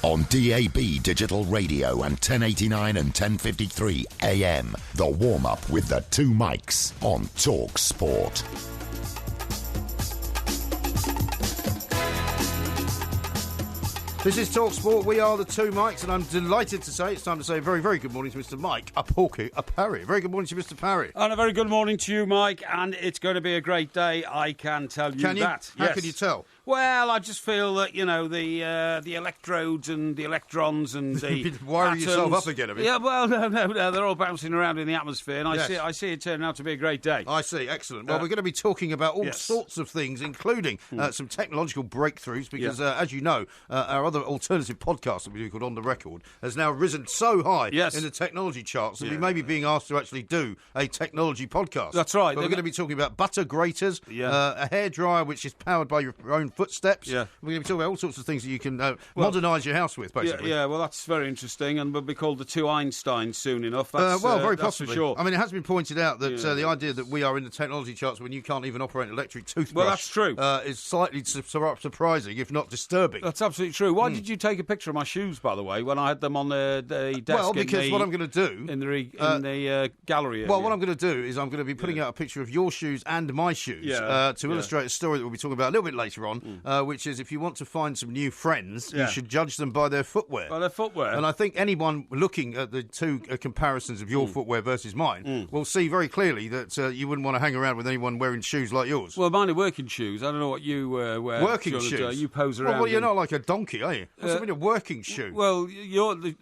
On DAB Digital Radio and 1089 and 1053 AM. The warm-up with the two mics on Talk Sport. This is Talk Sport. We are the two mics, and I'm delighted to say it's time to say a very, very good morning to Mr. Mike, a Porky, a Parry. Very good morning to Mr. Parry. And a very good morning to you, Mike, and it's going to be a great day, I can tell you that. How can you tell? Well, I just feel that, you know, the electrodes and the electrons and the wiring yourself up again a bit. Yeah, well, no, they're all bouncing around in the atmosphere, and I see it turning out to be a great day. I see, excellent. Well, we're going to be talking about all sorts of things, including some technological breakthroughs, because, as you know, our other alternative podcast that we do called On The Record has now risen so high in the technology charts that we may be being asked to actually do a technology podcast. That's right. But we're going to be talking about butter graters, a hairdryer which is powered by your own footsteps. Yeah. We're going to be talking about all sorts of things that you can modernise your house with, basically. Yeah, well, that's very interesting, and we'll be called the two Einsteins soon enough. Very possibly. For sure. I mean, it has been pointed out that the idea that we are in the technology charts when you can't even operate an electric toothbrush well, that's true. Is slightly surprising, if not disturbing. That's absolutely true. Why did you take a picture of my shoes, by the way, when I had them on the desk? Well, because what I'm going to do in the gallery area. Well, what I'm going to do is I'm going to be putting out a picture of your shoes and my shoes to illustrate a story that we'll be talking about a little bit later on, which is if you want to find some new friends, you should judge them by their footwear. By their footwear. And I think anyone looking at the two comparisons of your footwear versus mine will see very clearly that you wouldn't want to hang around with anyone wearing shoes like yours. Well, mine are working shoes. I don't know what you wear. Working shoes? You pose around. Well, you're not like a donkey, are you? What's a working shoe? Well,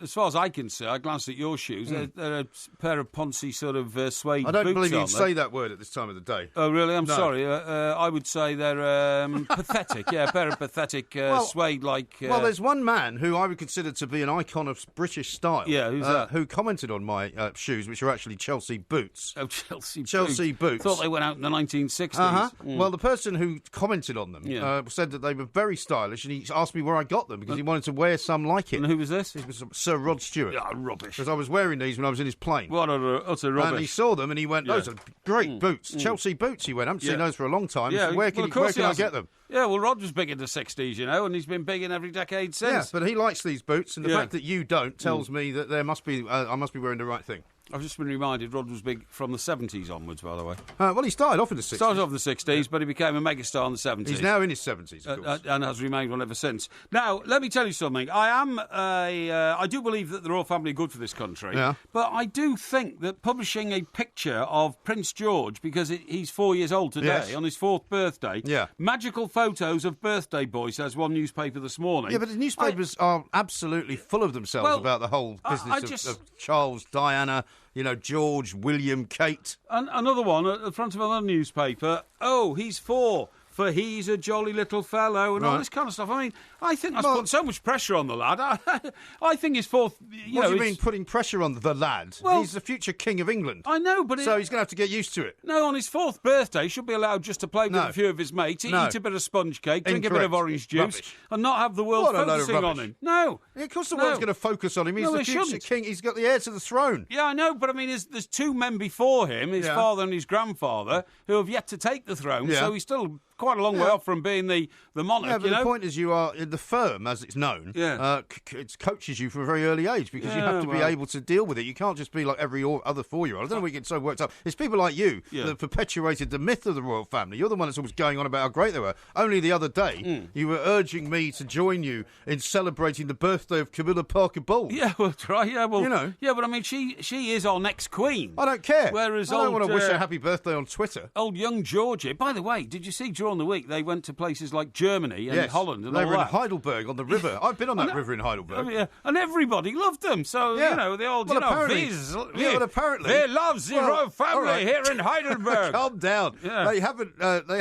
as far as I can see, I glanced at your shoes. They're a pair of poncy sort of suede boots. I don't believe you'd say that word at this time of the day. Oh, really? I'm sorry. I would say they're pathetic. Yeah, a pair of pathetic suede-like... well, there's one man who I would consider to be an icon of British style. Yeah, who's that? Who commented on my shoes, which are actually Chelsea boots. Oh, Chelsea boots. Thought they went out in the 1960s. Well, the person who commented on them said that they were very stylish, and he asked me where I got them because he wanted to wear some like it. And who was this? It was Sir Rod Stewart. Yeah, rubbish. Because I was wearing these when I was in his plane. What utter rubbish. And he saw them and he went, those are great boots. Chelsea boots, he went. I haven't seen those for a long time. Yeah, so where can I get them? Yeah, well, Rod was big in the 60s, you know, and he's been big in every decade since. Yeah, but he likes these boots, and the fact that you don't tells me that there must be I must be wearing the right thing. I've just been reminded Rod was big from the 70s onwards, by the way. Well, he started off in the 60s. Started off in the 60s, but he became a megastar in the 70s. He's now in his 70s, of course. And has remained one ever since. Now, let me tell you something. I do believe that the royal family are good for this country, but I do think that publishing a picture of Prince George, because he's 4 years old today, on his 4th birthday, magical photos of birthday boy, says one newspaper this morning. Yeah, but the newspapers are absolutely full of themselves about the whole business of Charles, Diana... You know, George, William, Kate. And another one at the front of another newspaper. Oh, he's 4. For he's a jolly little fellow and all this kind of stuff. I mean, I think that's put so much pressure on the lad. I think his 4th... What do you mean putting pressure on the lad? Well, he's the future king of England. I know, but... So he's going to have to get used to it. No, on his 4th birthday, he should be allowed just to play with a few of his mates, eat a bit of sponge cake, drink a bit of orange juice, and not have the world focusing on him. No. Yeah, of course the world's going to focus on him. He's the future king. He's got the heir to the throne. Yeah, I know, but I mean, there's 2 men before him, his father and his grandfather, who have yet to take the throne, so he's still... quite a long way off from being the monarch. Yeah, but the point is you are in the firm, as it's known. It coaches you from a very early age because you have to be able to deal with it. You can't just be like every other 4-year-old. I don't know why you get so worked up. It's people like you that have perpetuated the myth of the royal family. You're the one that's always going on about how great they were. Only the other day, you were urging me to join you in celebrating the birthday of Camilla Parker Bowles. Yeah, well, right. Yeah, well, you know. Yeah, but I mean, she is our next queen. I don't care. Whereas I don't want to wish her happy birthday on Twitter. Old young Georgie. By the way, did you see during the week they went to places like Germany and Holland and all that? They were in Heidelberg on the river. I've been on that river in Heidelberg. And everybody loved them. So, you know, they all, apparently, they love the royal family here in Heidelberg. Calm down. Yeah. They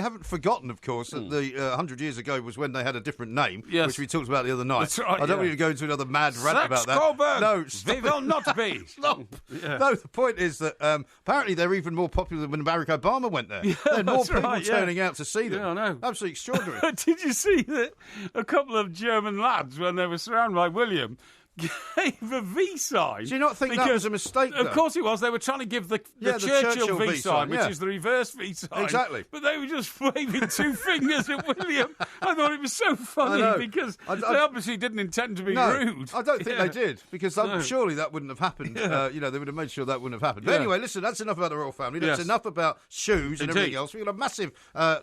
haven't forgotten, of course, that the 100 years ago was when they had a different name, which we talked about the other night. That's right, I don't want to go into another mad rant about that. Coburg. No, they will not be. Stop. Yeah. No, the point is that apparently they're even more popular than when Barack Obama went there. There are more people turning out to see them. Yeah, I know. Absolutely extraordinary. Did you see that a couple of German lads, when they were surrounded by William, gave a V sign. Do you not think that was a mistake, though? Of course it was. They were trying to give the Churchill V sign, which is the reverse V sign. Exactly. But they were just waving two fingers at William. I thought it was so funny because they obviously didn't intend to be rude. I don't think they did, because surely that wouldn't have happened. They would have made sure that wouldn't have happened. But anyway, listen, that's enough about the royal family. That's enough about shoes and everything else. We've got a massive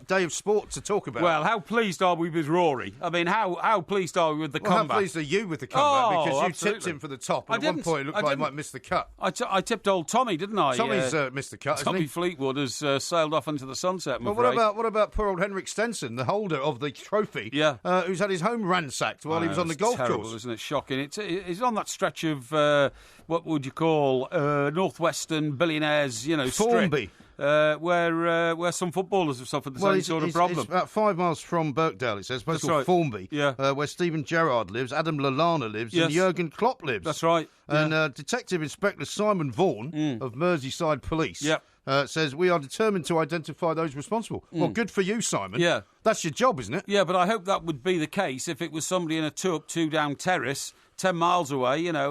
day of sport to talk about. Well, how pleased are we with Rory? I mean, how pleased are we with the comeback? How pleased are you with the comeback? Because you absolutely. tipped him for the top. And at one point, it looked like he might miss the cut. I tipped old Tommy, didn't I? Tommy's missed the cut, Tommy Fleetwood has sailed off into the sunset, But what about poor old Henrik Stenson, the holder of the trophy, who's had his home ransacked while he was on the golf course? Isn't it shocking? It's on that stretch of, what would you call, northwestern billionaires, Formby. Where some footballers have suffered the same sort of problem. It's about 5 miles from Birkdale, it says, a place called Formby, where Stephen Gerrard lives, Adam Lallana lives, and Jurgen Klopp lives. That's right. And Detective Inspector Simon Vaughan of Merseyside Police says, we are determined to identify those responsible. Well, good for you, Simon. Yeah. That's your job, isn't it? Yeah, but I hope that would be the case if it was somebody in a 2-up, 2-down terrace 10 miles away, in a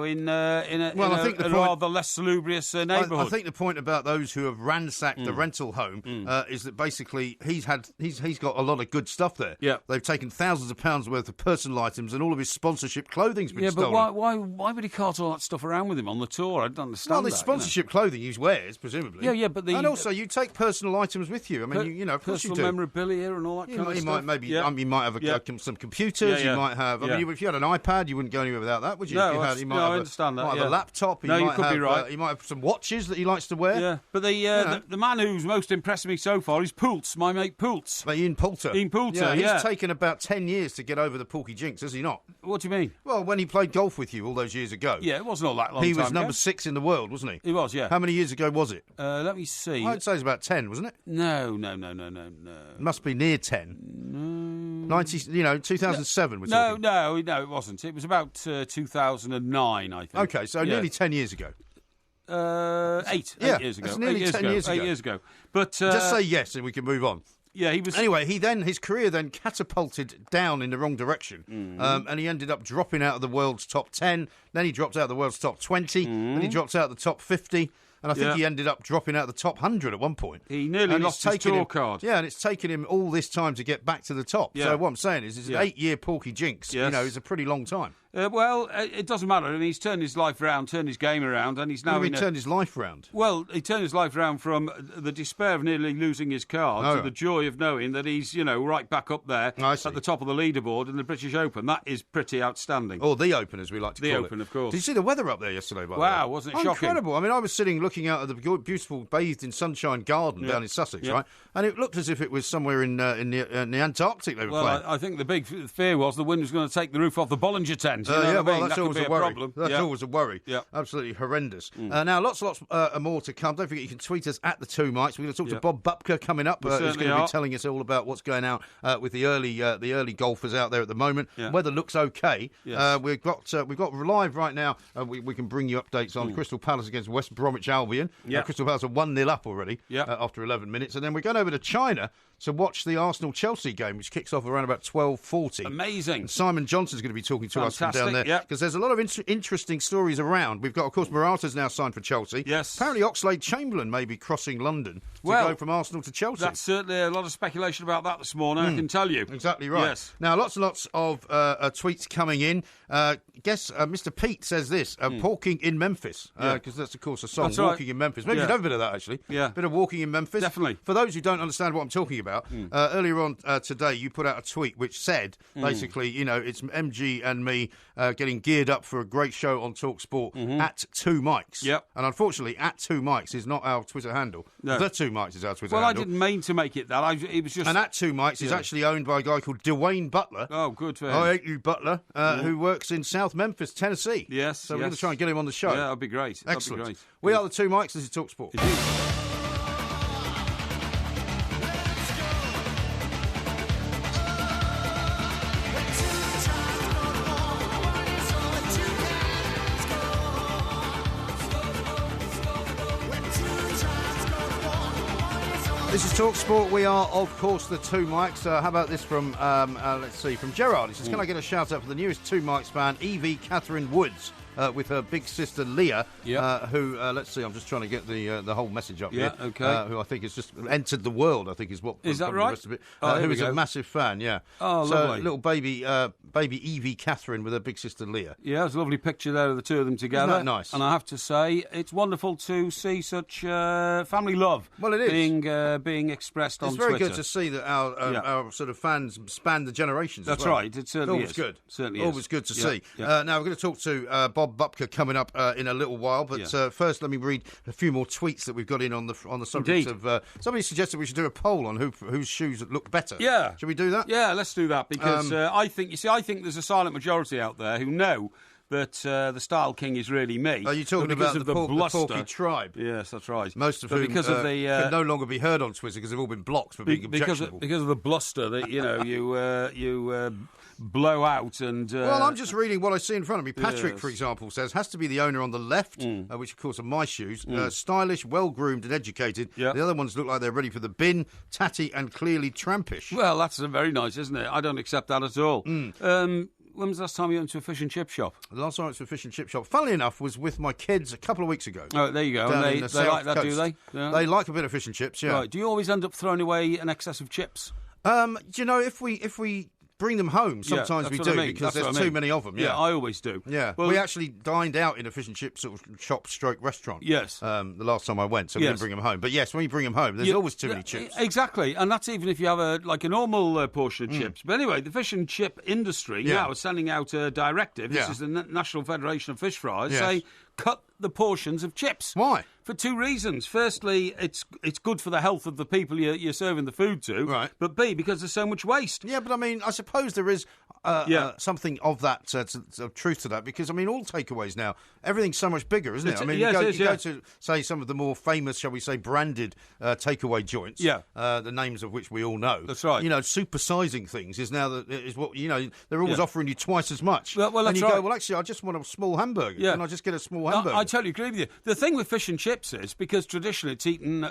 rather less salubrious neighbourhood. I think the point about those who have ransacked the rental home is that basically he's got a lot of good stuff there. Yeah. They've taken thousands of pounds worth of personal items, and all of his sponsorship clothing's been stolen. Yeah, but why would he cart all that stuff around with him on the tour? I don't understand. Well, the sponsorship clothing he wears, presumably. Yeah, but and also you take personal items with you. I mean, of course you do. Personal memorabilia and all that kind of stuff. You might have some computers. You might have. I mean, if you had an iPad, you wouldn't go anywhere without that, would you? No, I understand that. Might have a laptop. You could be right. He might have some watches that he likes to wear. Yeah, but the man who's most impressed me so far is Poultz, my mate Poultz. Ian Poulter. He's taken about 10 years to get over the Porky jinx, has he not? What do you mean? Well, when he played golf with you all those years ago. Yeah, it wasn't all that long. He was number 6 in the world, wasn't he? He was, yeah. How many years ago was it? Let me see. I'd say it was about 10, wasn't it? No. It must be near 10. 2007 was talking. No, it wasn't. It was about 2009, I think. Okay, so nearly 10 years ago. 8 years ago. It's nearly 10 years ago. 8 years ago. But just say yes and we can move on. Yeah, he was. Anyway, his career then catapulted down in the wrong direction, and he ended up dropping out of the world's top 10. Then he dropped out of the world's top 20. Then he dropped out of the top 50. And I think he ended up dropping out of the top 100 at one point. He nearly lost his tour card. Yeah, and it's taken him all this time to get back to the top. Yeah. So what I'm saying is it's an 8-year Porky jinx. Yes. It's a pretty long time. It doesn't matter. I mean, he's turned his life around, turned his game around, and he's now turned his life around? Well, he turned his life around from the despair of nearly losing his card to the joy of knowing that he's, right back up there at the top of the leaderboard in the British Open. That is pretty outstanding. Or the Open, as we like to call it. The Open, of course. Did you see the weather up there yesterday, by the way? Wow, wasn't it shocking? Incredible. I mean, I was sitting looking out at the beautiful bathed in sunshine garden down in Sussex, right? And it looked as if it was somewhere in the Antarctic they were playing. Well, I think the big fear was the wind was going to take the roof off the Bollinger tent. That's always a worry. That's always a worry. Yeah. Absolutely horrendous. Now, lots more to come. Don't forget you can tweet us at the Two Mics. We're going to talk to Bob Bupker coming up. Who's going to be telling us all about what's going out with the early golfers out there at the moment. Yeah. Weather looks okay. Yes. We've got live right now. We can bring you updates on Crystal Palace against West Bromwich Albion. Yeah. Crystal Palace are 1-0 up already after 11 minutes, and then we're going over to China to watch the Arsenal-Chelsea game, which kicks off around about 12:40. Amazing. And Simon Johnson's going to be talking to us from down there because there's a lot of interesting stories around. We've got, of course, Morata's now signed for Chelsea. Yes. Apparently Oxlade-Chamberlain may be crossing London to go from Arsenal to Chelsea. That's certainly a lot of speculation about that this morning, I can tell you. Exactly right. Yes. Now, lots and lots of tweets coming in. Mr. Pete says this, Porking in Memphis, because that's, of course, a song, Walking in Memphis. Maybe you've done a bit of that, actually. Yeah. A bit of Walking in Memphis. Definitely. For those who don't understand what I'm talking about, earlier on today, you put out a tweet which said, basically, it's MG and me getting geared up for a great show on TalkSport at Two Mics. Yep. And unfortunately, at Two Mics is not our Twitter handle. No. The Two Mics is our Twitter handle. Well, I didn't mean to make it that. It was just... And at Two Mics is actually owned by a guy called Dwayne Butler. Oh, good for him. I hate you, Butler, who works in South Memphis, Tennessee. Yes, So we're going to try and get him on the show. Yeah, that'd be great. Excellent. That'd be great. We are the Two Mics. This is TalkSport. This is Talk Sport. We are, of course, the Two Mics. How about this from, from Gerard? He says, can I get a shout-out for the newest Two Mics fan, Evie Catherine Woods, with her big sister Leah, who, let's see, I'm just trying to get the whole message up here. Okay. Who I think has just entered the world, I think is what... Is that right? The rest of it, who is a massive fan, Oh, so, lovely. Little baby Evie Catherine with her big sister Leah. Yeah, there's a lovely picture there of the two of them together. Isn't that nice? And I have to say, it's wonderful to see such family love being expressed on Twitter. It's very good to see that our sort of fans span the generations. That's as well. right. It certainly is. Good. Certainly Always good to see. Yeah. Now we're going to talk to Bob Bupker coming up in a little while, but first let me read a few more tweets that we've got in on the subject of. Somebody suggested we should do a poll on whose shoes look better. Yeah. Should we do that? Yeah, let's do that because I think there's a silent majority out there who know that the Style King is really me. Are you talking about the Porky tribe? Yes, that's right. Most of whom can no longer be heard on Twitter because they've all been blocked for being objectionable. Because of the bluster that you blow out and... Well, I'm just reading what I see in front of me. Patrick, for example, says, has to be the owner on the left, which, of course, are my shoes. Stylish, well-groomed and educated. The other ones look like they're ready for the bin, tatty and clearly trampish. Well, that's very nice, isn't it? I don't accept that at all. When was the last time you went to a fish and chip shop? The last time I went to a fish and chip shop, funnily enough, was with my kids a couple of weeks ago. Oh, there you go. And they like that, do they? Yeah. They like a bit of fish and chips, yeah. Right. Do you always end up throwing away an excess of chips? Do you know, if we bring them home, sometimes we do, because there's too many of them. Yeah, I always do. Yeah, well, we actually dined out in a fish and chip sort of shop/restaurant. Yes. The last time I went, so we didn't bring them home. But yes, when you bring them home, there's always too many chips. Exactly, and that's even if you have a normal portion of chips. But anyway, the fish and chip industry now is sending out a directive. This is the National Federation of Fish Fries. Say, cut the portions of chips. Why? For two reasons. Firstly, it's good for the health of the people you're serving the food to. Right. But B, because there's so much waste. Yeah, but I mean, I suppose there is something of that truth to that, because I mean, all takeaways now, everything's so much bigger, isn't it? I mean, you go to say some of the more famous, shall we say, branded takeaway joints. Yeah. The names of which we all know. That's right. You know, supersizing things is now what they're always offering you twice as much. Well, and that's you right. go, well, actually, I just want a small hamburger. Yeah. Can I just get a small hamburger? I totally agree with you. The thing with fish and chips is because traditionally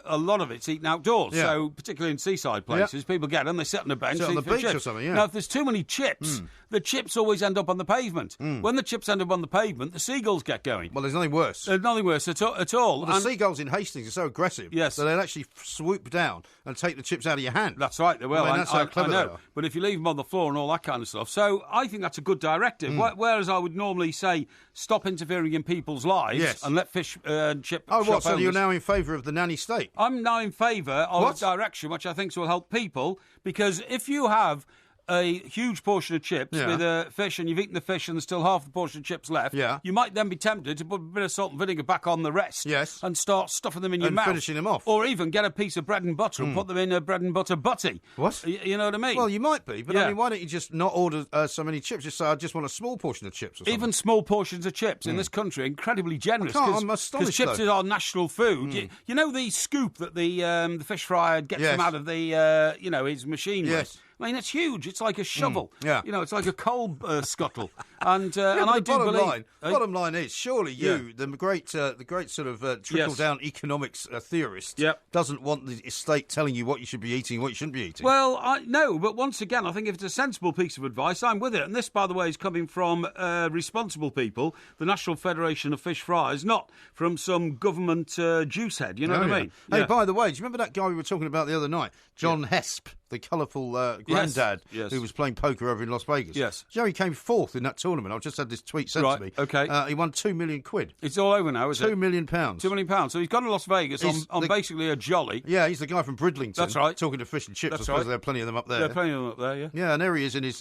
a lot of it's eaten outdoors. Yeah. So particularly in seaside places, people get them, they sit on a bench, sit on the beach or something. Yeah. Now, if there's too many chips, the chips always end up on the pavement. When the chips end up on the pavement, the seagulls get going. Well, there's nothing worse. There's nothing worse at all. Well, the seagulls in Hastings are so aggressive that they'll actually swoop down and take the chips out of your hand. That's right, they will. I mean, that's how clever they are. But if you leave them on the floor and all that kind of stuff. So I think that's a good directive. Whereas I would normally say stop interfering in people's lives and let fish and chip shop owners. So you're now in favour of the nanny state? I'm now in favour of a direction which I think will help people, because if you have a huge portion of chips with a fish and you've eaten the fish and there's still half the portion of chips left, you might then be tempted to put a bit of salt and vinegar back on the rest and start stuffing them in your mouth. And finishing them off. Or even get a piece of bread and butter and put them in a bread and butter butty. What? You know what I mean? Well, you might be, but I mean, why don't you just not order so many chips? Just say, I just want a small portion of chips or something. Even small portions of chips in this country are incredibly generous. I'm astonished, because chips is our national food. You know the scoop that the fish fryer gets them out of the his machine with? I mean, it's huge. It's like a shovel. It's like a coal scuttle. And I do believe... Bottom line is, surely you, the great sort of trickle-down economics theorist, doesn't want the estate telling you what you should be eating and what you shouldn't be eating. Well, no, but once again, I think if it's a sensible piece of advice, I'm with it. And this, by the way, is coming from responsible people, the National Federation of Fish Fryers, not from some government juice head. You know what I mean? Hey, by the way, do you remember that guy we were talking about the other night? John Hesp, the colourful granddad who was playing poker over in Las Vegas. Yes. Jerry came fourth in that tournament. I've just had this tweet sent to me. Okay. He won £2 million. It's all over now, is it? £2 million. £2 million. So he's gone to Las Vegas on basically a jolly. Yeah, he's the guy from Bridlington. That's right. Talking to fish and chips. That's I suppose there are plenty of them up there. There are plenty of them up there, yeah. Yeah, and there he is in his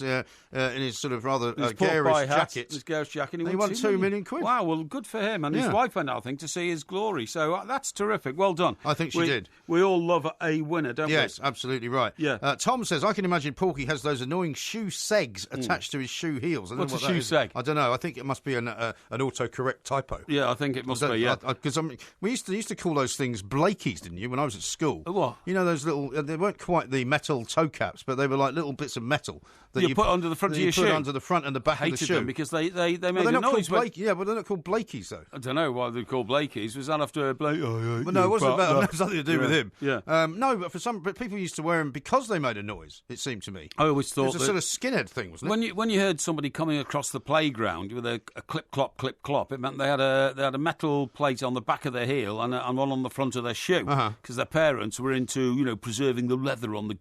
sort of rather garish jacket. His garish jacket. He won £2 million. Wow, well, good for him. And his wife went out, I think, to see his glory. So that's terrific. Well done. I think she did. We all love a winner, don't we? Yes, absolutely right. Yeah. Tom says, I can imagine Porky has those annoying shoe segs attached to his shoe heels. What's a shoe seg? I don't know. I think it must be an autocorrect typo. Yeah, I think it must be, yeah. Because we used to call those things Blakeys, didn't you, when I was at school? What? You know, those little, they weren't quite the metal toe caps, but they were like little bits of metal that you put under the front of your shoe. Put under the front and the back of the shoe. Them because they made a noise. Yeah, but they're not called Blakeys though. I don't know why they're called Blakeys. Was that after Blake? Well, no, it wasn't about. It had something to do with him. Yeah. No, but people used to wear them because they made a noise. It seemed to me. I always thought it was a sort of skinhead thing, wasn't it? When you heard somebody coming across the playground with a clip clop, it meant they had a metal plate on the back of their heel and one on the front of their shoe because their parents were into preserving the leather on the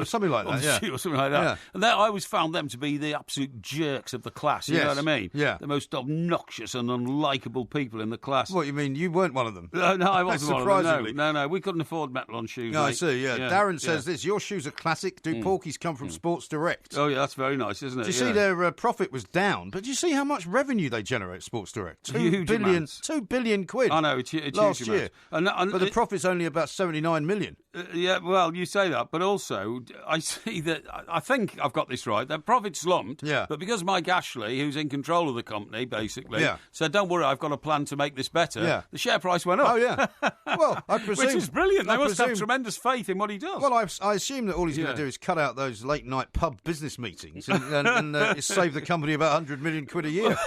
something like that, shoe or something like that. Yeah. And I always found them to be the absolute jerks of the class. You know what I mean? Yeah. The most obnoxious and unlikable people in the class. What, you mean you weren't one of them? No, I wasn't Surprisingly. one of them. No, we couldn't afford metal on shoes. No, I see, yeah. Darren says this, your shoes are classic. Do Porkies come from Sports Direct? Oh, yeah, that's very nice, isn't it? Do you see their profit was down, but do you see how much revenue they generate, Sports Direct? £2 billion quid. I know, it's last huge year. But the profit's only about 79 million. Yeah, well, you say that, but also I see that, I think I've got this right, their profit slumped, but because Mike Ashley, who's in control of the company, basically, said, don't worry, I've got a plan to make this better, the share price went up. Oh, yeah. Well, I presume... Which is brilliant. They must have tremendous faith in what he does. Well, I assume that all he's going to do is cut out those late-night pub business meetings and save the company about 100 million quid a year.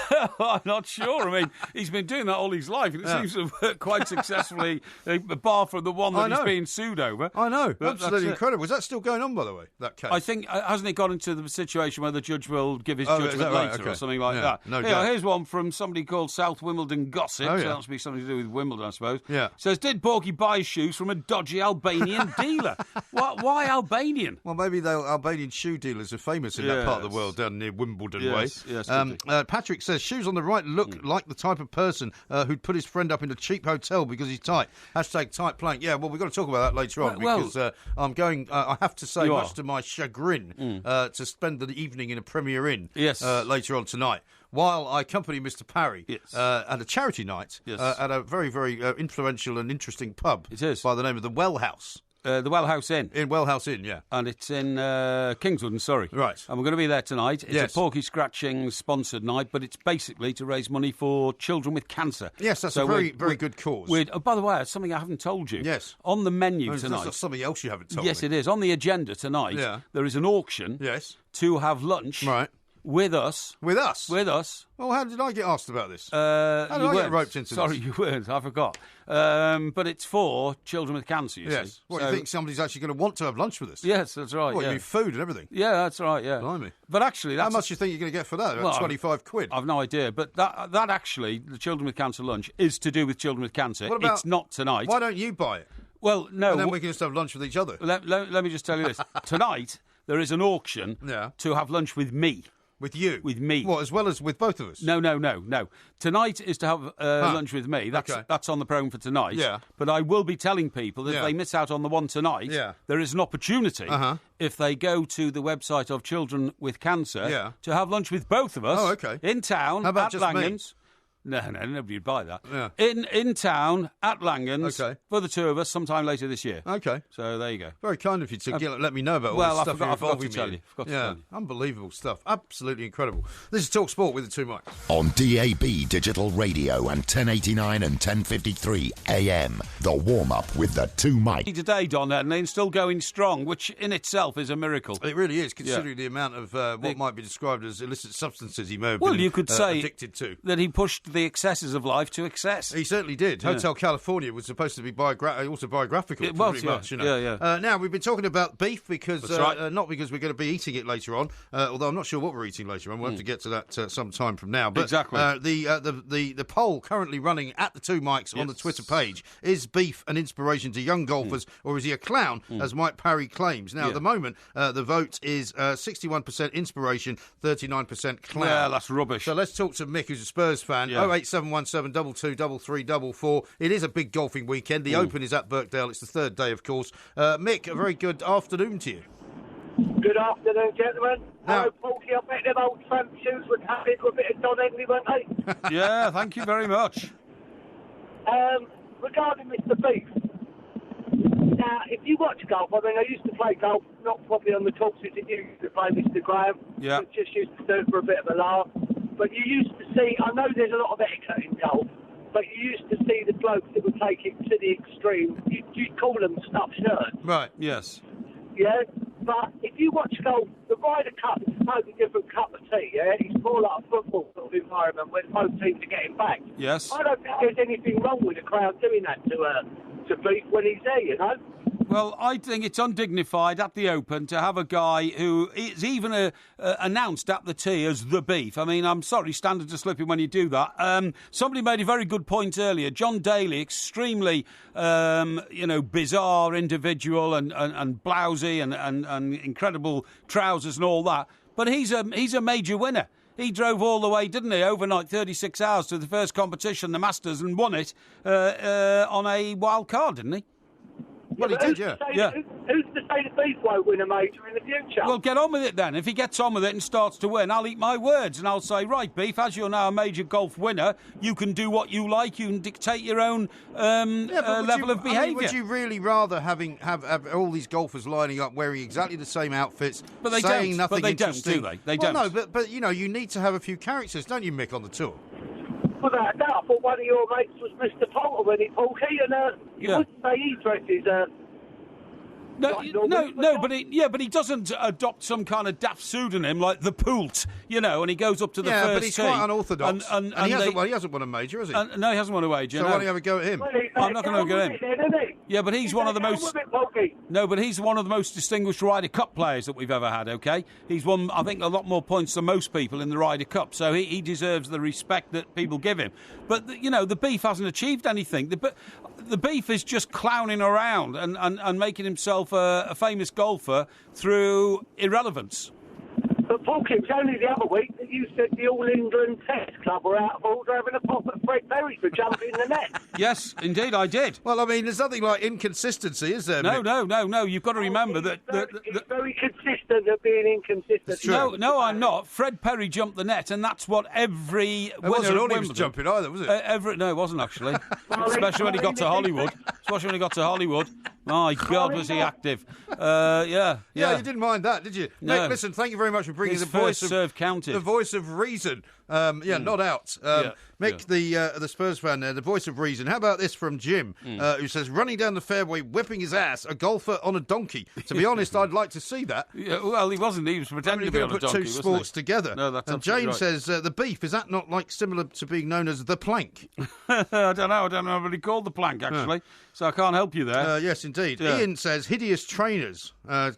I'm not sure. I mean, he's been doing that all his life, and it seems to have worked quite successfully, bar from the one that he's being sued over. I know. Absolutely incredible. Is that still going on, by the way, that case? I think, hasn't it got into the situation where the judge will give his judgment later or something like that? No here's one from somebody called South Wimbledon Gossip. So that must be something to do with Wimbledon, I suppose. Yeah. Says, did Porky buy shoes from a dodgy Albanian dealer? Why Albanian? Well, maybe the Albanian shoe dealers are famous in that part of the world, down near Wimbledon way. Yes, Patrick says, shoes on the right look like the type of person who'd put his friend up in a cheap hotel because he's tight. #tight plank. Yeah, well, we've got to talk about that later on because I have to say, much to my chagrin, to spend the evening in a Premier Inn later on tonight, while I accompany Mr. Parry at a charity night at a very, very influential and interesting pub by the name of the Well House. The Well House Inn. In Well House Inn, yeah. And it's in Kingswood in Surrey. Right. And we're going to be there tonight. It's a Porky Scratching sponsored night, but it's basically to raise money for children with cancer. Yes, that's a very, very good cause. By the way, it's something I haven't told you. Yes. On the menu tonight. That's something else you haven't told me. Yes, it is. On the agenda tonight, there is an auction to have lunch. Right. With us. With us? With us. Well, how did I get asked about this? How did I get roped into this? Sorry, you weren't. I forgot. But it's for children with cancer, you see. What, you think somebody's actually going to want to have lunch with us? Yes, that's right. What, you mean food and everything? Yeah, that's right, yeah. Blimey. But actually... How much do you think you're going to get for that? About 25 quid? I've no idea. But that actually, the Children with Cancer lunch, is to do with children with cancer. It's not tonight. Why don't you buy it? Well, no. And then we can just have lunch with each other. Let me just tell you this. Tonight, there is an auction to have lunch with me. With you? With me. What, as well as with both of us? No. Tonight is to have lunch with me. That's on the programme for tonight. Yeah. But I will be telling people that if they miss out on the one tonight, there is an opportunity, if they go to the website of Children with Cancer, to have lunch with both of us in town at Langhams. No, nobody would buy that. Yeah. In town at Langhams for the two of us sometime later this year. Okay. So there you go. Very kind of you to let me know about all this stuff. I forgot to tell you. Unbelievable stuff. Absolutely incredible. This is Talk Sport with the two mics. On DAB Digital Radio and 1089 and 1053 AM. The warm-up with the two mics. Today, Don, and still going strong, which in itself is a miracle. It really is, considering the amount of what might be described as illicit substances he may have been you could say addicted to. That he pushed the excesses of life to excess. He certainly did. Hotel California was supposed to be autobiographical. It was, pretty much, you know. Now, we've been talking about beef because not because we're going to be eating it later on, although I'm not sure what we're eating later on. We'll have to get to that some time from now. But exactly. The poll currently running at the two mics on the Twitter page, is beef an inspiration to young golfers or is he a clown, as Mike Parry claims? Now, at the moment, the vote is 61% inspiration, 39% clown. Yeah, that's rubbish. So let's talk to Mick, who's a Spurs fan. 08717 22 3344. It is a big golfing weekend. The Open is at Birkdale. It's the third day, of course. Mick, a very good afternoon to you. Good afternoon, gentlemen. Hello, Porky. I bet them old tramp shoes would have it with a bit of Don Henley, weren't they? Yeah, thank you very much. Regarding Mr. Beef, now, if you watch golf, I mean, I used to play golf, not probably on the talks as you used to play Mr. Graham. Yeah. Just used to do it for a bit of a laugh. But you used to see, I know there's a lot of etiquette in golf, but you used to see the blokes that would take it to the extreme. You'd call them stuffed shirts. Right, yes. Yeah? But if you watch golf the Ryder Cup is a totally different cup of tea, yeah? It's more like a football sort of environment where both teams are getting back. Yes. I don't think there's anything wrong with the crowd doing that to Beef when he's there, you know? Well, I think it's undignified at the Open to have a guy who is even announced at the tee as the Beef. I mean, I'm sorry, standards are slipping when you do that. Somebody made a very good point earlier. John Daly, extremely, bizarre individual and blousy and incredible trousers and all that. But he's a major winner. He drove all the way, didn't he, overnight, 36 hours to the first competition, the Masters, and won it on a wild card, didn't he? Well, he did, yeah. Who's to say the Beef won't win a major in the future? Well, get on with it then. If he gets on with it and starts to win, I'll eat my words and I'll say, right, Beef, as you're now a major golf winner, you can do what you like. You can dictate your own level of behaviour. Would you really rather have all these golfers lining up wearing exactly the same outfits, but they saying don't. nothing But they interesting? don't, do they? They don't. No, but you need to have a few characters, don't you, Mick, on the tour? Without a doubt, I thought one of your mates was Mr. Poulter when he Porky, and you wouldn't say he dresses. But he doesn't adopt some kind of daft pseudonym like the Poult, and he goes up to the first tee. Yeah, but he's quite unorthodox. And he hasn't won a major, has he? No, he hasn't won a major. So why don't you have a go at him? I'm not going to go at him. Yeah, but he's one of the most. No, but he's one of the most distinguished Ryder Cup players that we've ever had. Okay, he's won, I think, a lot more points than most people in the Ryder Cup, so he deserves the respect that people give him. But the Beef hasn't achieved anything. The Beef is just clowning around and making himself a famous golfer through irrelevance. But Porky, it was only the other week that you said the All England Test Club were out of order having a pop at Fred Parry for jumping in the net. Yes, indeed, I did. Well, I mean, there's nothing like inconsistency, is there? No. You've got to remember that... He's very consistent at being inconsistent. No, I'm not. Fred Parry jumped the net, and that's what every winner wasn't at all he Wimbledon... was jumping either, was it? No, it wasn't, actually. Especially when he got to Hollywood. My God, was he active. Yeah, you didn't mind that, did you? No. Nick, listen, thank you very much for bringing His the voice of... counted. The voice of reason. Not out. Mick, the Spurs fan there, the voice of reason. How about this from Jim, who says, running down the fairway, whipping his ass, a golfer on a donkey. To be honest, I'd like to see that. Yeah, well, he wasn't. He was pretending to be on a donkey, put two sports together. No, that's and Jane right. says, the Beef, is that not like similar to being known as the Plank? I don't know what he called the Plank, actually. So I can't help you there. Yes, indeed. Yeah. Ian says, hideous trainers,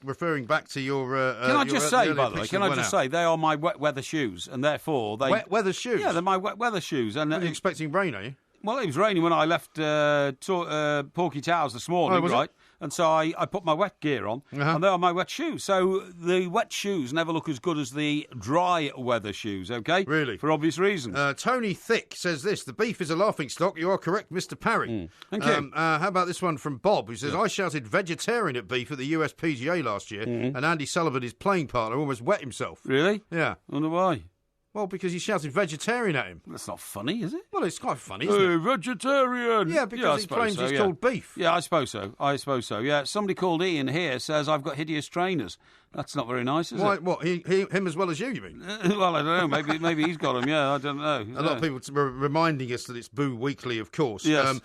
referring back to your... Can I just say, by the way, they are my wet weather shoes, and therefore they... Wet weather shoes? Yeah, they're my wet weather shoes. And are you expecting rain, are you? Well, it was raining when I left Porky Towers this morning, right? It? And so I put my wet gear on, and they are my wet shoes. So the wet shoes never look as good as the dry weather shoes, okay? Really? For obvious reasons. Tony Thick says this, the Beef is a laughingstock. You are correct, Mr. Parry. Thank you. How about this one from Bob, who says, I shouted vegetarian at Beef at the US PGA last year, and Andy Sullivan, his playing partner, almost wet himself. Really? Yeah. I wonder why. Well, because he shouted vegetarian at him. That's not funny, is it? Well, it's quite funny, isn't it? Vegetarian! Yeah, because he claims he's called Beef. Yeah, I suppose so. Yeah, somebody called Ian here says I've got hideous trainers. That's not very nice, is it? What, him as well as you mean? Well, I don't know. Maybe he's got them, yeah, I don't know. A lot of people reminding us that it's Boo Weekly, of course. Yes.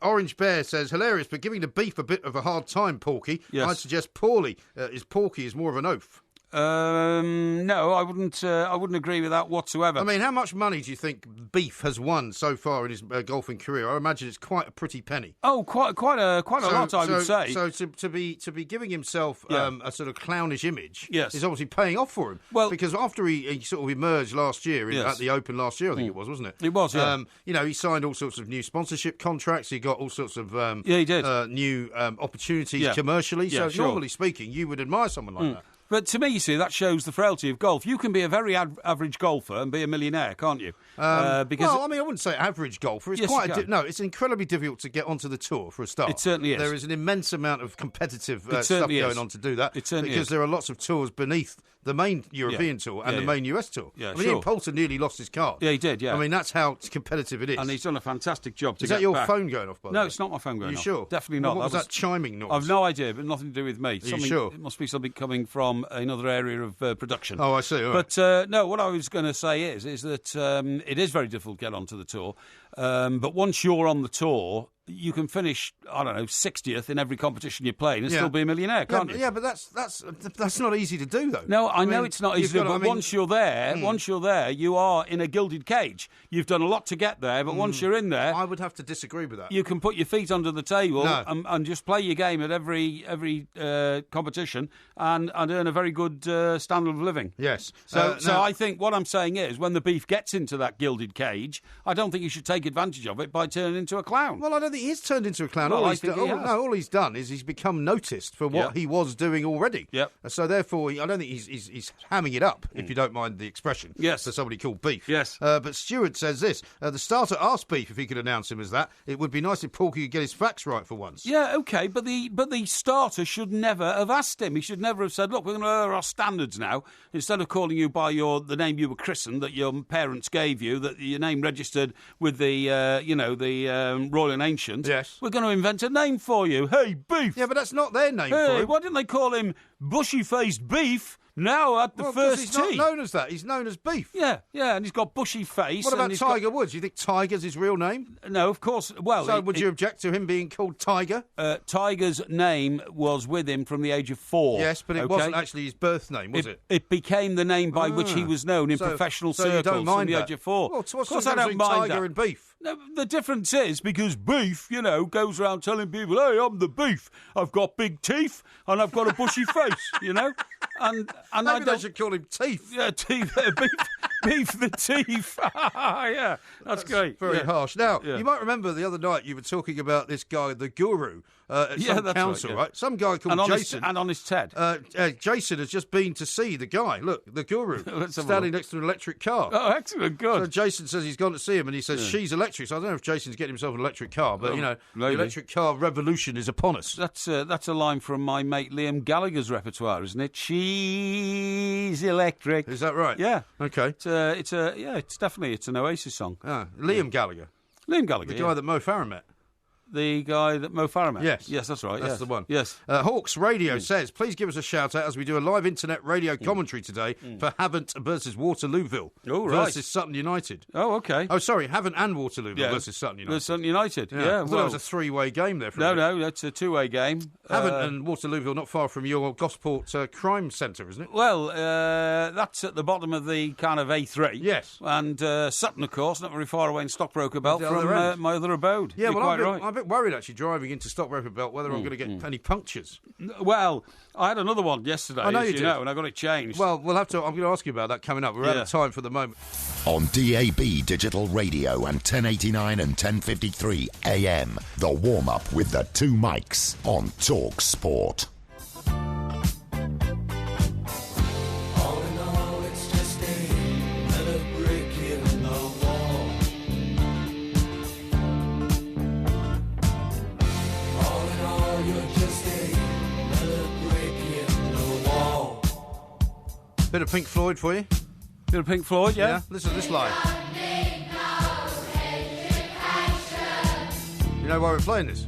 Orange Bear says, hilarious, but giving the Beef a bit of a hard time, Porky. Yes. I'd suggest Porky is more of an oaf. No, I wouldn't agree with that whatsoever. I mean, how much money do you think Beef has won so far in his golfing career? I imagine it's quite a pretty penny. Oh, quite a lot, I would say. So to be giving himself a sort of clownish image, yes, is obviously paying off for him. Well, because after he sort of emerged last year at the Open last year, I think it was, wasn't it? It was. Yeah. He signed all sorts of new sponsorship contracts. He got all sorts of he did. New opportunities commercially. Yeah, so normally speaking, you would admire someone like that. But to me, you see, that shows the frailty of golf. You can be a very average golfer and be a millionaire, can't you? I wouldn't say average golfer. It's it's incredibly difficult to get onto the tour for a start. It certainly is. There is an immense amount of competitive stuff going on to do that. It certainly because there are lots of tours beneath the main European tour and the main US tour. Yeah, Ian Poulter nearly lost his card. Yeah, he did, yeah. I mean, that's how competitive it is. And he's done a fantastic job to get back. Is that your phone going off, by the way? No, it's not my phone going off. You sure? Definitely not. What was that chiming noise? I've no idea, but nothing to do with me. Are you sure? It must be something coming from another area of production. Oh, I see. All right. But no, what I was going to say is that it is very difficult to get onto the tour. But once you're on the tour, you can finish, I don't know, 60th in every competition you play and still be a millionaire, can't you? Yeah, but that's not easy to do, though. No, I know it's not easy to do, but once you're there, you are in a gilded cage. You've done a lot to get there, but once you're in there... I would have to disagree with that. You can put your feet under the table and just play your game at every competition and earn a very good standard of living. Yes. So I think what I'm saying is, when the beef gets into that gilded cage, I don't think you should take advantage of it by turning into a clown. Well, I don't think he's turned into a clown. Well, All he's done is he's become noticed for what he was doing already. Yep. So therefore, I don't think he's hamming it up, if you don't mind the expression. Yes. For somebody called Beef. Yes. But Stuart says this: the starter asked Beef if he could announce him as that. It would be nice if Porky could get his facts right for once. Yeah, okay, but the starter should never have asked him. He should never have said, "Look, we're going to lower our standards now. Instead of calling you by the name you were christened, that your parents gave you, that your name registered with the Royal and Ancient. Yes. We're going to invent a name for you. Hey, Beef. Yeah, but that's not their name for him. Why didn't they call him Bushy-Faced Beef? Now at the first he's tee. not known as that. He's known as Beef. Yeah, and he's got bushy face. What about Tiger Woods? You think Tiger's his real name? No, of course. Well, so would you object to him being called Tiger? Tiger's name was with him from the age of 4. Yes, but it wasn't actually his birth name, was it? It became the name by which he was known in professional circles you don't mind from the age of 4. Well, of course I don't mind Tiger that. and Beef? No, the difference is because Beef, goes around telling people, "Hey, I'm the Beef. I've got big teeth and I've got a bushy face," And maybe they should call him Teeth. Yeah, Teeth. Beef the Teeth. Yeah, that's great. Very harsh. Now, you might remember the other night you were talking about this guy, the Guru, at some council, right? Some guy called Jason. And on his TED. Jason has just been to see the guy. Look, the Guru, standing next to an electric car. Oh, excellent, good. So Jason says he's gone to see him, and he says she's electric. So I don't know if Jason's getting himself an electric car, but the electric car revolution is upon us. That's a line from my mate Liam Gallagher's repertoire, isn't it? She's electric. Is that right? Yeah. Okay. It's definitely an Oasis song. Liam Gallagher. Liam Gallagher, the guy that Mo Farah met. The guy that Mo Farah met? Yes, that's right. That's the one. Yes. Hawks Radio says, please give us a shout out as we do a live internet radio commentary today for Havant versus Waterlooville versus Sutton United. Oh, okay. Oh, sorry, Havant and Waterlooville versus Sutton United. Versus Sutton United. Yeah. I thought it was a three-way game there. No, that's a two-way game. Havant and Waterlooville, not far from your Gosport crime centre, isn't it? Well, that's at the bottom of the kind of A3. Yes. And Sutton, of course, not very far away in Stockbroker Belt from my other abode. Yeah, You're quite right. I'm a bit worried, actually, driving into Stockbroker Belt, whether I'm going to get any punctures. Well, I had another one yesterday, I know as you did. and I got it changed. Well, I'm going to ask you about that coming up. We're out of time for the moment. On DAB Digital Radio and 1089 and 1053 AM, the warm-up with the two mics on Talk Sport. Bit of Pink Floyd for you. Bit of Pink Floyd, yeah? Listen to this line. You know why we're playing this?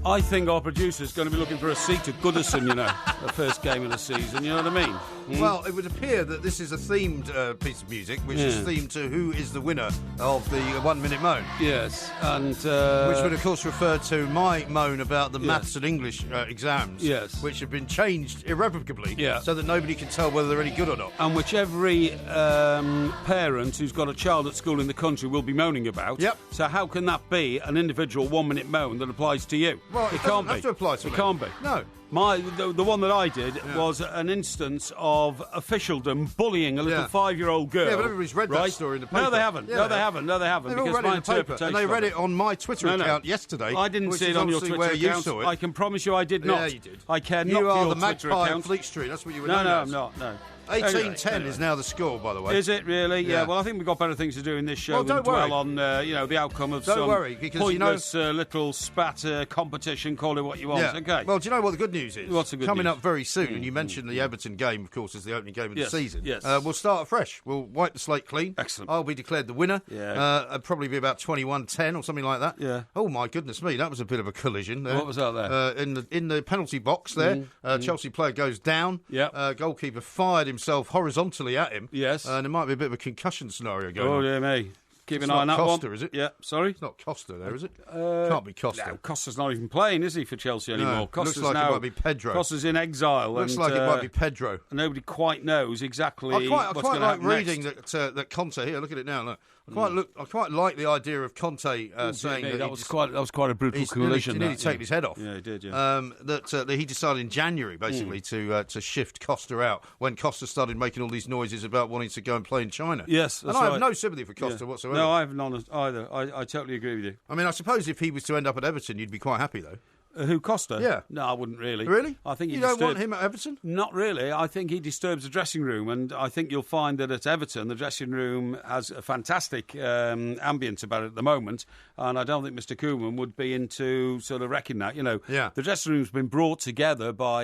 I think our producer's going to be looking for a seat at Goodison, the first game of the season, you know what I mean? Well, it would appear that this is a themed piece of music, which is themed to who is the winner of the 1 Minute Moan. Yes, and... which would, of course, refer to my moan about the maths and English exams, which have been changed irrevocably so that nobody can tell whether they're any good or not. And which every parent who's got a child at school in the country will be moaning about. Yep. So how can that be an individual 1 minute moan that applies to you? Well, it can't have to apply to me. It can't be. No. The one that I did was an instance of officialdom bullying a little 5-year-old girl. Yeah, but everybody's read that story in the paper. No, they haven't. Yeah, they haven't. They've all read it in the paper, and they read it on my Twitter account yesterday. I didn't see it on your Twitter account. You saw it. I can promise you I did not. Yeah, you did. I care not for your your Twitter account. You are the magpie on Fleet Street. That's what you were known as. No, I'm not. No. 18-10 is now the score, by the way. Is it really? Yeah. Well, I think we've got better things to do in this show than dwell on the outcome of some pointless little spat competition. Call it what you want. Yeah. Okay. Well, do you know what the good news is? What's the good Coming news? up very soon, and you mentioned the Everton game, of course, as the opening game of the season. Yes. We'll start afresh. We'll wipe the slate clean. Excellent. I'll be declared the winner. Yeah. It'll probably be about 21-10 or something like that. Yeah. Oh my goodness me, that was a bit of a collision there. What was that there? In the penalty box there, Chelsea player goes down. Yeah. Goalkeeper fired himself horizontally at him. Yes. And there might be a bit of a concussion scenario going on. Oh, dear me. keep an eye on that Costa, one. Is it? Yeah, sorry? It's not Costa there, is it? Can't be Costa. No, Costa's not even playing, is he, for Chelsea anymore? No, Costa's looks like now, it might be Pedro. Costa's in exile. Looks like it might be Pedro. Nobody quite knows exactly I quite like reading next. that Conte, here, look at it now, look. I quite like the idea of Conte saying that was quite a brutal collision. He nearly taken his head off. Yeah, he did. Yeah. That he decided in January basically to shift Costa out when Costa started making all these noises about wanting to go and play in China. Yes, and I have no sympathy for Costa whatsoever. No, I have none either. I totally agree with you. I mean, I suppose if he was to end up at Everton, you'd be quite happy though. Who, Costa? Yeah. No, I wouldn't really. Really? I think you don't want him at Everton? Not really. I think he disturbs the dressing room, and I think you'll find that at Everton, the dressing room has a fantastic ambience about it at the moment, and I don't think Mr. Koeman would be into sort of wrecking that. The dressing room's been brought together by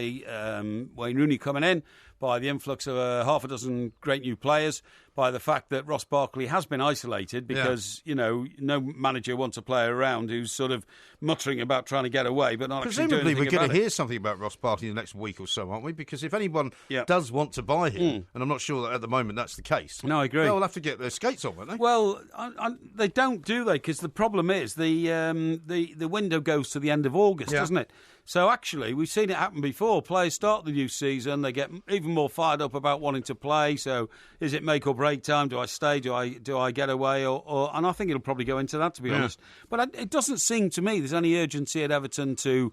Wayne Rooney coming in, by the influx of half a dozen great new players, by the fact that Ross Barkley has been isolated because, no manager wants a player around who's sort of muttering about trying to get away, but not actually doing anything about it. Presumably we're going to hear something about Ross Barkley in the next week or so, aren't we? Because if anyone does want to buy him, and I'm not sure that at the moment that's the case. No, I agree. They'll have to get their skates on, won't they? Well, they don't, do they? Because the problem is the window goes to the end of August, doesn't it? So actually, we've seen it happen before. Players start the new season, they get even more fired up about wanting to play. So, is it make or break time? Do I stay? Do I get away? And I think it'll probably go into that, to be honest. But it doesn't seem to me there's any urgency at Everton to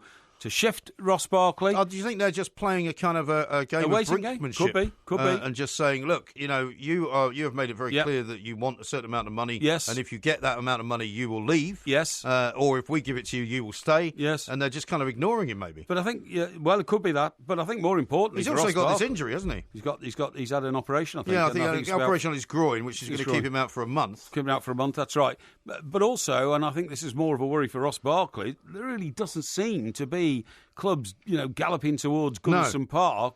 shift Ross Barkley. Do you think they're just playing a kind of a game of brinkmanship? Could be. And just saying, look, you have made it very clear that you want a certain amount of money. Yes. And if you get that amount of money, you will leave. Yes. Or if we give it to you, you will stay. Yes. And they're just kind of ignoring him, maybe. But I think, it could be that. But I think more importantly, he's also got this injury, hasn't he? He's had an operation, I think. Yeah, I think an operation on his groin, which is going to keep him out for a month. Keep him out for a month, that's right. But also, and I think this is more of a worry for Ross Barkley, there really doesn't seem to be clubs, galloping towards Goodison Park,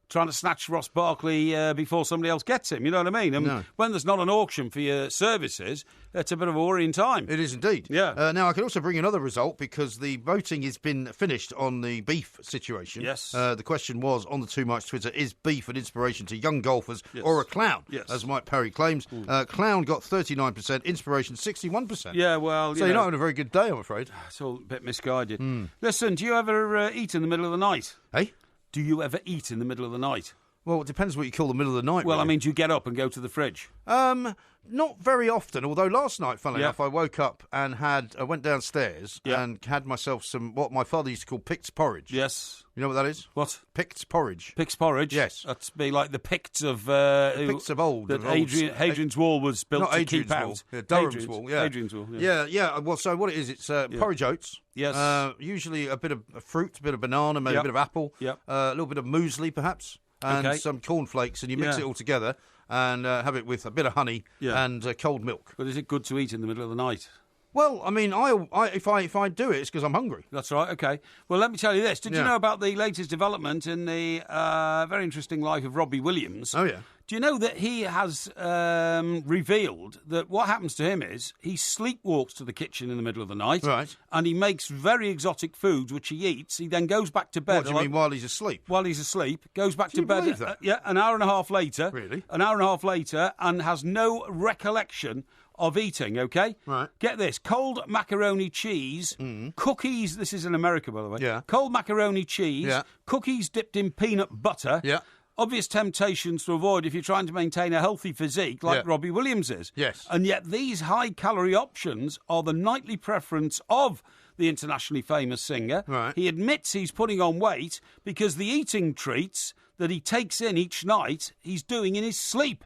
trying to snatch Ross Barkley before somebody else gets him. You know what I mean? And when there's not an auction for your services, it's a bit of a worrying time. It is indeed. Yeah. Now, I can also bring you another result because the voting has been finished on the beef situation. Yes. The question was on the Two Mikes Twitter, is beef an inspiration to young golfers or a clown? Yes. As Mike Parry claims. Clown got 39%, inspiration 61%. Yeah, well... So you're not having a very good day, I'm afraid. It's all a bit misguided. Listen, do you ever eat in the middle of the night? Hey? Do you ever eat in the middle of the night? Well, it depends what you call the middle of the night. Well, really. I mean, do you get up and go to the fridge? Not very often, although last night, funnily enough, I woke up and I went downstairs and had myself some, what my father used to call Picts porridge. Yes. You know what that is? What? Picts porridge. Picts porridge? Yes. That's be like the Picts of... Picts of old. That Hadrian's Wall was built to keep out. Yeah, Durham's Wall, yeah. Hadrian's Wall, yeah. Well, so what it is, it's porridge oats. Yes. Usually a bit of fruit, a bit of banana, maybe a bit of apple. Yep. A little bit of muesli, perhaps. And some cornflakes, and you mix it all together and have it with a bit of honey and cold milk. But is it good to eat in the middle of the night? Well, I mean, if I do it, it's because I'm hungry. That's right, okay. Well, let me tell you this. Did you know about the latest development in the very interesting life of Robbie Williams? Oh, yeah. Do you know that he has revealed that what happens to him is he sleepwalks to the kitchen in the middle of the night, right, and he makes very exotic foods, which he eats. He then goes back to bed. What do you mean, while he's asleep? While he's asleep, goes back to bed. Believe that? An hour and a half later. Really? An hour and a half later, and has no recollection of eating, okay? Right. Get this, cold macaroni cheese, cookies, this is in America, by the way. Yeah. Cold macaroni cheese, cookies dipped in peanut butter. Yeah. Obvious temptations to avoid if you're trying to maintain a healthy physique like Robbie Williams is. Yes. And yet these high-calorie options are the nightly preference of the internationally famous singer. Right. He admits he's putting on weight because the eating treats that he takes in each night, he's doing in his sleep.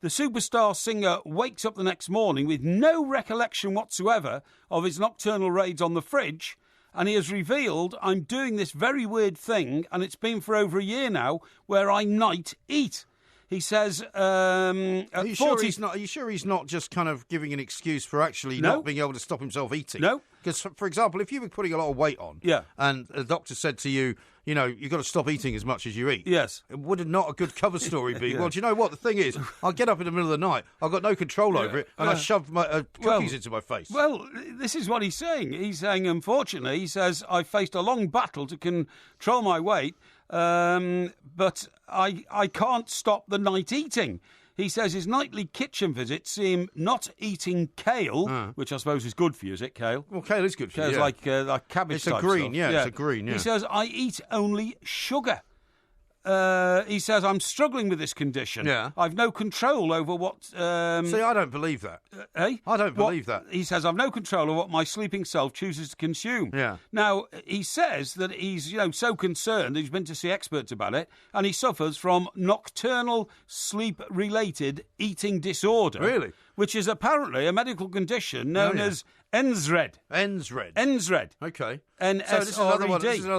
The superstar singer wakes up the next morning with no recollection whatsoever of his nocturnal raids on the fridge, and he has revealed, I'm doing this very weird thing, and it's been for over a year now, where I night eat. He says, Are you sure he's not just kind of giving an excuse for actually not being able to stop himself eating? No. Because, for example, if you were putting a lot of weight on, and the doctor said to you, you've got to stop eating as much as you eat. Yes. Would it not a good cover story be? Well, do you know what? The thing is, I get up in the middle of the night, I've got no control over it, and I shove my cookies into my face. Well, this is what he's saying. He's saying, unfortunately, he says, I faced a long battle to control my weight, but I can't stop the night eating. He says his nightly kitchen visits see him not eating kale, which I suppose is good for you, is it, kale? Well, kale is good for you. Kale's like cabbage It's type a green, stuff. it's a green, He says, I eat only sugar. He says, I'm struggling with this condition. Yeah. I've no control over what... See, I don't believe that. Eh? I don't believe that. He says, I've no control of what my sleeping self chooses to consume. Yeah. Now, he says that he's, so concerned, he's been to see experts about it, and he suffers from nocturnal sleep-related eating disorder. Really? Which is apparently a medical condition known as NSRED. NSRED. NSRED. Okay. NSRED. So this is another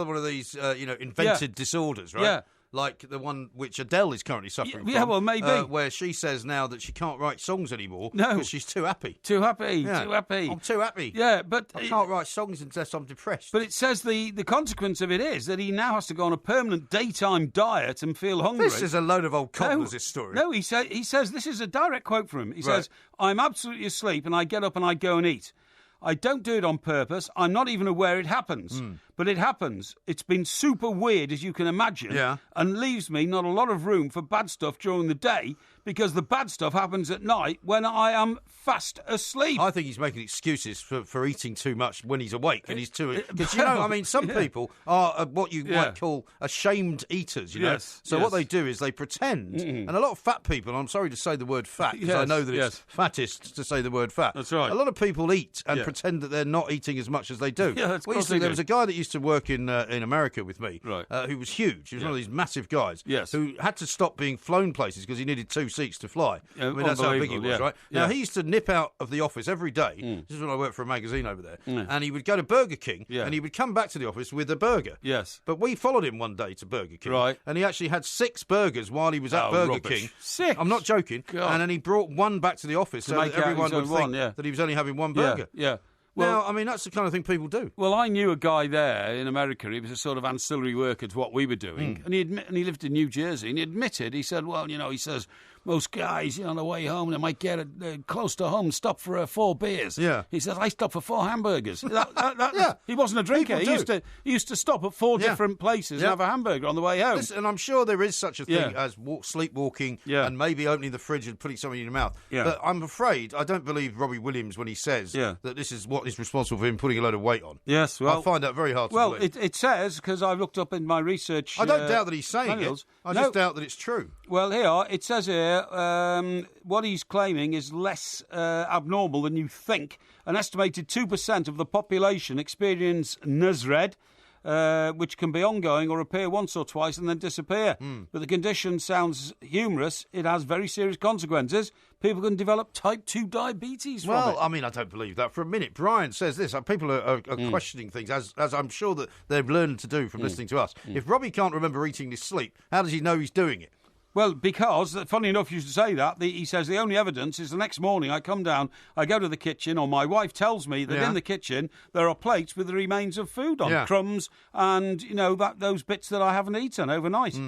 one of these, invented disorders, right? Yeah. Like the one which Adele is currently suffering from. Yeah, well, maybe. Where she says now that she can't write songs anymore No. because she's too happy. Too happy. Yeah. Too happy. I'm too happy. Yeah, but... I can't write songs unless I'm depressed. But it says the consequence of it is that he now has to go on a permanent daytime diet and feel hungry. This is a load of old cobblers, this story. No, he says, this is a direct quote from him. He says, I'm absolutely asleep and I get up and I go and eat. I don't do it on purpose. I'm not even aware it happens. But it happens. It's been super weird, as you can imagine, and leaves me not a lot of room for bad stuff during the day because the bad stuff happens at night when I am fast asleep. I think he's making excuses for eating too much when he's awake and he's too... Because, some people are what you might call ashamed eaters, you know? So what they do is they pretend, and a lot of fat people, I'm sorry to say the word fat, because I know that it's fattest to say the word fat. That's right. A lot of people eat and pretend that they're not eating as much as they do. Yeah, that's course they there do. was a guy that used to work in America with me, who was huge. He was one of these massive guys who had to stop being flown places because he needed 2 seats to fly. That's how big he was, right? Now, he used to nip out of the office every day. This is when I worked for a magazine over there. And he would go to Burger King and he would come back to the office with a burger. Yes. But we followed him one day to Burger King. Right. And he actually had 6 burgers while he was at Burger King. 6? I'm not joking. God. And then he brought one back to the office so that everyone would think that he was only having one burger. Yeah. Well, that's the kind of thing people do. Well, I knew a guy there in America. He was a sort of ancillary worker to what we were doing. And he lived in New Jersey. And he admitted, he said, he says, most guys, on the way home, they might get close to home, stop for 4 beers. Yeah. He says, I stopped for 4 hamburgers. He wasn't a drinker. He used to stop at 4 different places and have a hamburger on the way home. Listen, and I'm sure there is such a thing as sleepwalking and maybe opening the fridge and putting something in your mouth. Yeah. But I'm afraid I don't believe Robbie Williams when he says that this is what is responsible for him putting a load of weight on. Yes, well... I find that very hard to believe. Well, it says, because I've looked up in my research... I don't doubt that he's saying it. I just doubt that it's true. Well, it says here, what he's claiming is less abnormal than you think. An estimated 2% of the population experience NSRED, which can be ongoing or appear once or twice and then disappear. But the condition sounds humorous. It has very serious consequences. People can develop type 2 diabetes from it. Well, I don't believe that for a minute. Brian says this. People are questioning things, as I'm sure that they've learned to do from listening to us. If Robbie can't remember eating his sleep, how does he know he's doing it? Well, because, funny enough you should say that, he says the only evidence is the next morning I come down, I go to the kitchen, or my wife tells me that in the kitchen there are plates with the remains of food on, crumbs and, those bits that I haven't eaten overnight.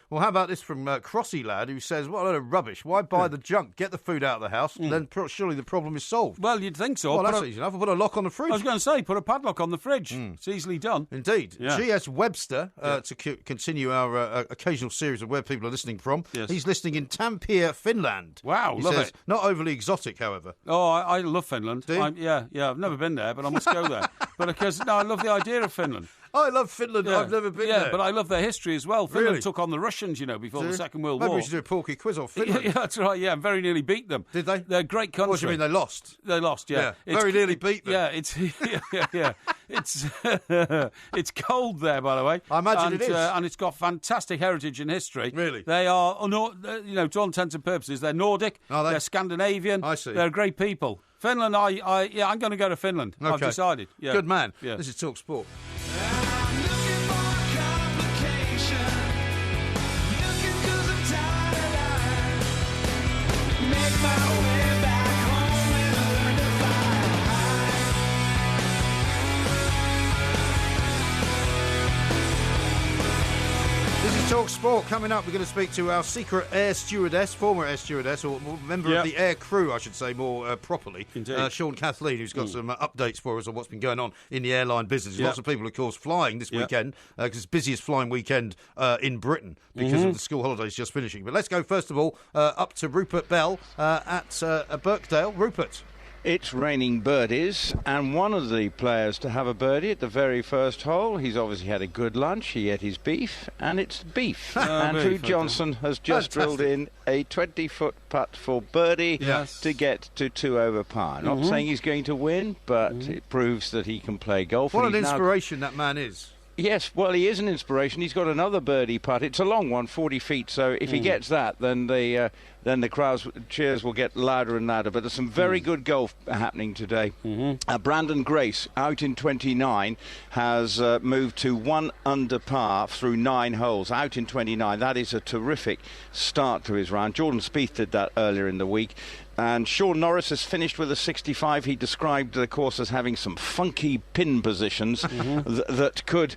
Well, how about this from Crossy Lad, who says, what a load of rubbish. Why buy the junk? Get the food out of the house, then surely the problem is solved. Well, you'd think so. Well, that's easy enough. I'll put a lock on the fridge. I was going to say, put a padlock on the fridge. It's easily done. Indeed. Yeah. G.S. Webster, to continue our occasional series of where people are listening from, he's listening in Tampere, Finland. Wow, he love says, it. Not overly exotic, however. Oh, I love Finland. Do you? Yeah, I've never been there, but I must go there. But because I love the idea of Finland. I love Finland. I've never been there. Yeah, but I love their history as well. Finland Really? took on the Russians, before the Second World War. Maybe we should do a Porky quiz on Finland. Yeah, that's right, and very nearly beat them. Did they? They're a great country. What do you mean, they lost? They lost, yeah. Very nearly beat them. Yeah, it's it's cold there, by the way. I imagine it is. And it's got fantastic heritage and history. Really? They are, to all intents and purposes, they're Nordic, they're Scandinavian. I see. They're great people. Finland, I'm going to go to Finland. Okay. I've decided. Yeah. Good man. Yeah. This is Talk Sport. This is Talk Talk Sport coming up. We're going to speak to our secret air stewardess, former air stewardess, or member of the air crew, I should say, more properly. Indeed. Sean Kathleen, who's got some updates for us on what's been going on in the airline business. Lots of people, of course, flying this weekend, because it's the busiest flying weekend in Britain because of the school holidays just finishing. But let's go, first of all, up to Rupert Bell at Birkdale. Rupert. It's raining birdies, and one of the players to have a birdie at the very first hole, he's obviously had a good lunch, he ate his beef, and it's beef. Andrew Johnson has just drilled in a 20-foot putt for birdie to get to 2 over par. Not saying he's going to win, but it proves that he can play golf. What an inspiration that man is. Yes, well, he is an inspiration. He's got another birdie putt. It's a long one, 40 feet, so if he gets that, then the crowd's cheers will get louder and louder. But there's some very good golf happening today. Brandon Grace, out in 29, has moved to 1 under par through 9 holes. Out in 29, that is a terrific start to his round. Jordan Spieth did that earlier in the week. And Sean Norris has finished with a 65. He described the course as having some funky pin positions that could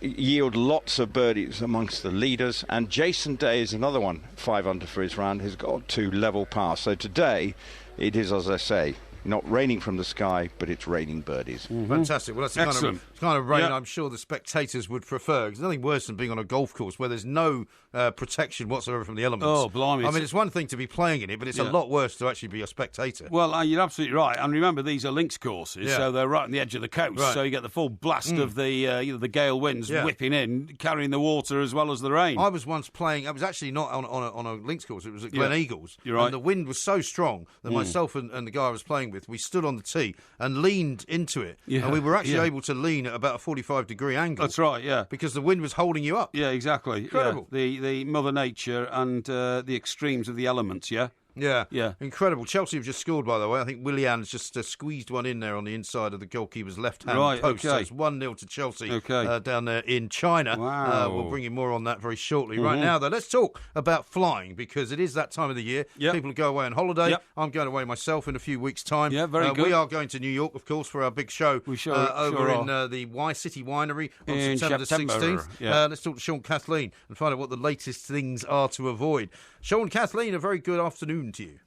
yield lots of birdies amongst the leaders. And Jason Day is another one, 5 under for his round, has got to level par. So today, it is, as I say, not raining from the sky, but it's raining birdies. Fantastic. Well, that's the kind of rain I'm sure the spectators would prefer. There's nothing worse than being on a golf course where there's no protection whatsoever from the elements. Oh, blimey. I mean, it's one thing to be playing in it, but it's a lot worse to actually be a spectator. Well, you're absolutely right. And remember, these are links courses, so they're right on the edge of the coast. Right. So you get the full blast of the gale winds whipping in, carrying the water as well as the rain. I was once playing, I was actually not on a links course, it was at Glen Eagles. You're right. And the wind was so strong that myself and the guy I was playing with, we stood on the tee and leaned into it. Yeah. And we were actually able to lean at about a 45-degree angle. That's right, yeah. Because the wind was holding you up. Yeah, exactly. Incredible. Yeah. The Mother Nature and the extremes of the elements, yeah? Yeah. Incredible. Chelsea have just scored, by the way. I think Willian's just squeezed one in there on the inside of the goalkeeper's left-hand post. So it's 1-0 to Chelsea down there in China. Wow. We'll bring you more on that very shortly. Right now, though, let's talk about flying, because it is that time of the year. People go away on holiday. I'm going away myself in a few weeks' time. Yeah, very good. We are going to New York, of course, for our big show over in the Y City Winery on September the 16th. Let's talk to Sean Kathleen and find out what the latest things are to avoid. Sean Kathleen, a very good afternoon to you.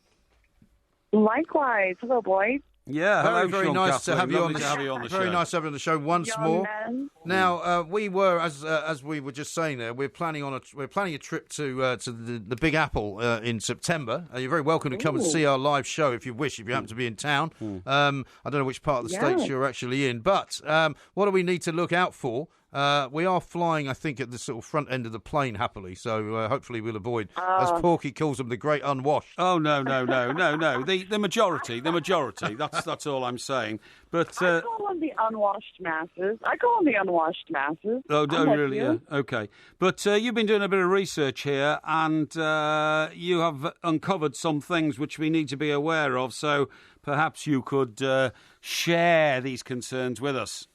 Likewise. Hello, boys. Yeah, hello, very Sean nice Kathleen. to have you on the show. Very nice to have you on the show once more. Men. Now, we were, as we were just saying there, we're planning a trip to the Big Apple in September. You're very welcome to come and see our live show if you wish, if you happen to be in town. I don't know which part of the states you're actually in, but what do we need to look out for? We are flying, I think, at the sort of front end of the plane, happily, so hopefully we'll avoid, as Porky calls them, the great unwashed. Oh, no. The majority. That's all I'm saying. But I call them the unwashed masses. Oh, really? Yeah. Okay. But you've been doing a bit of research here, and you have uncovered some things which we need to be aware of, so perhaps you could share these concerns with us.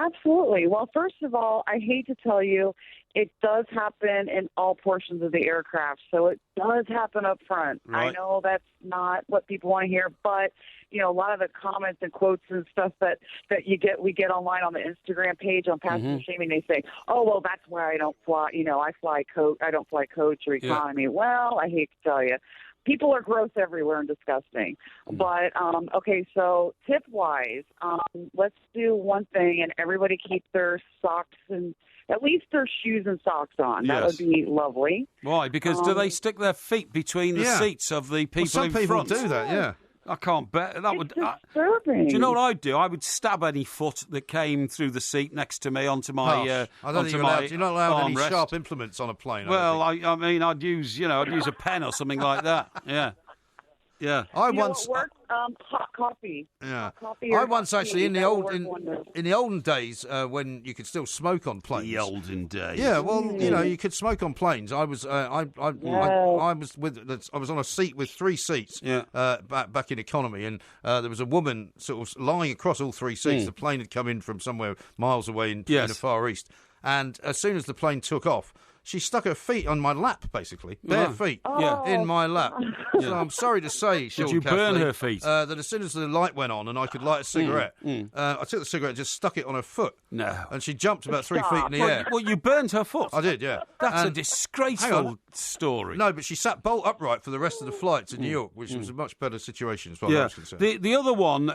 Absolutely. Well, first of all, I hate to tell you, it does happen in all portions of the aircraft. So it does happen up front. Right. I know that's not what people want to hear, but a lot of the comments and quotes and stuff that we get online on the Instagram page on Passenger Shaming, they say, "Oh, well, that's why I don't fly. I don't fly coach or economy." Yeah. Well, I hate to tell you. People are gross everywhere and disgusting. But, okay, so tip-wise, let's do one thing, and everybody keep their socks and at least their shoes and socks on. That would be lovely. Why? Because do they stick their feet between the seats of the people in front? Some people do that, yeah. I can't bet. That would. Disturbing. Do you know what I'd do? I would stab any foot that came through the seat next to me onto my. I don't think you're not allowed any sharp implements on a plane. Well, I mean, I'd use a pen or something like that. Yeah. Yeah, I once hot coffee. Yeah, coffee I once actually in the olden days when you could still smoke on planes. The olden days. Yeah, well, you could smoke on planes. I was I was on a seat with 3 seats. Back in economy, and there was a woman sort of lying across all 3 seats. The plane had come in from somewhere miles away in the Far East, and as soon as the plane took off, she stuck her feet on my lap, basically. Bare feet in my lap. So I'm sorry to say, Sean Did you burn her feet? That as soon as the light went on and I could light a cigarette, I took the cigarette and just stuck it on her foot. No. And she jumped about 3 feet in the air. Well, you burned her foot? I did, yeah. That's a disgraceful story. No, but she sat bolt upright for the rest of the flight to New York, which was a much better situation as far as I was concerned. The other one,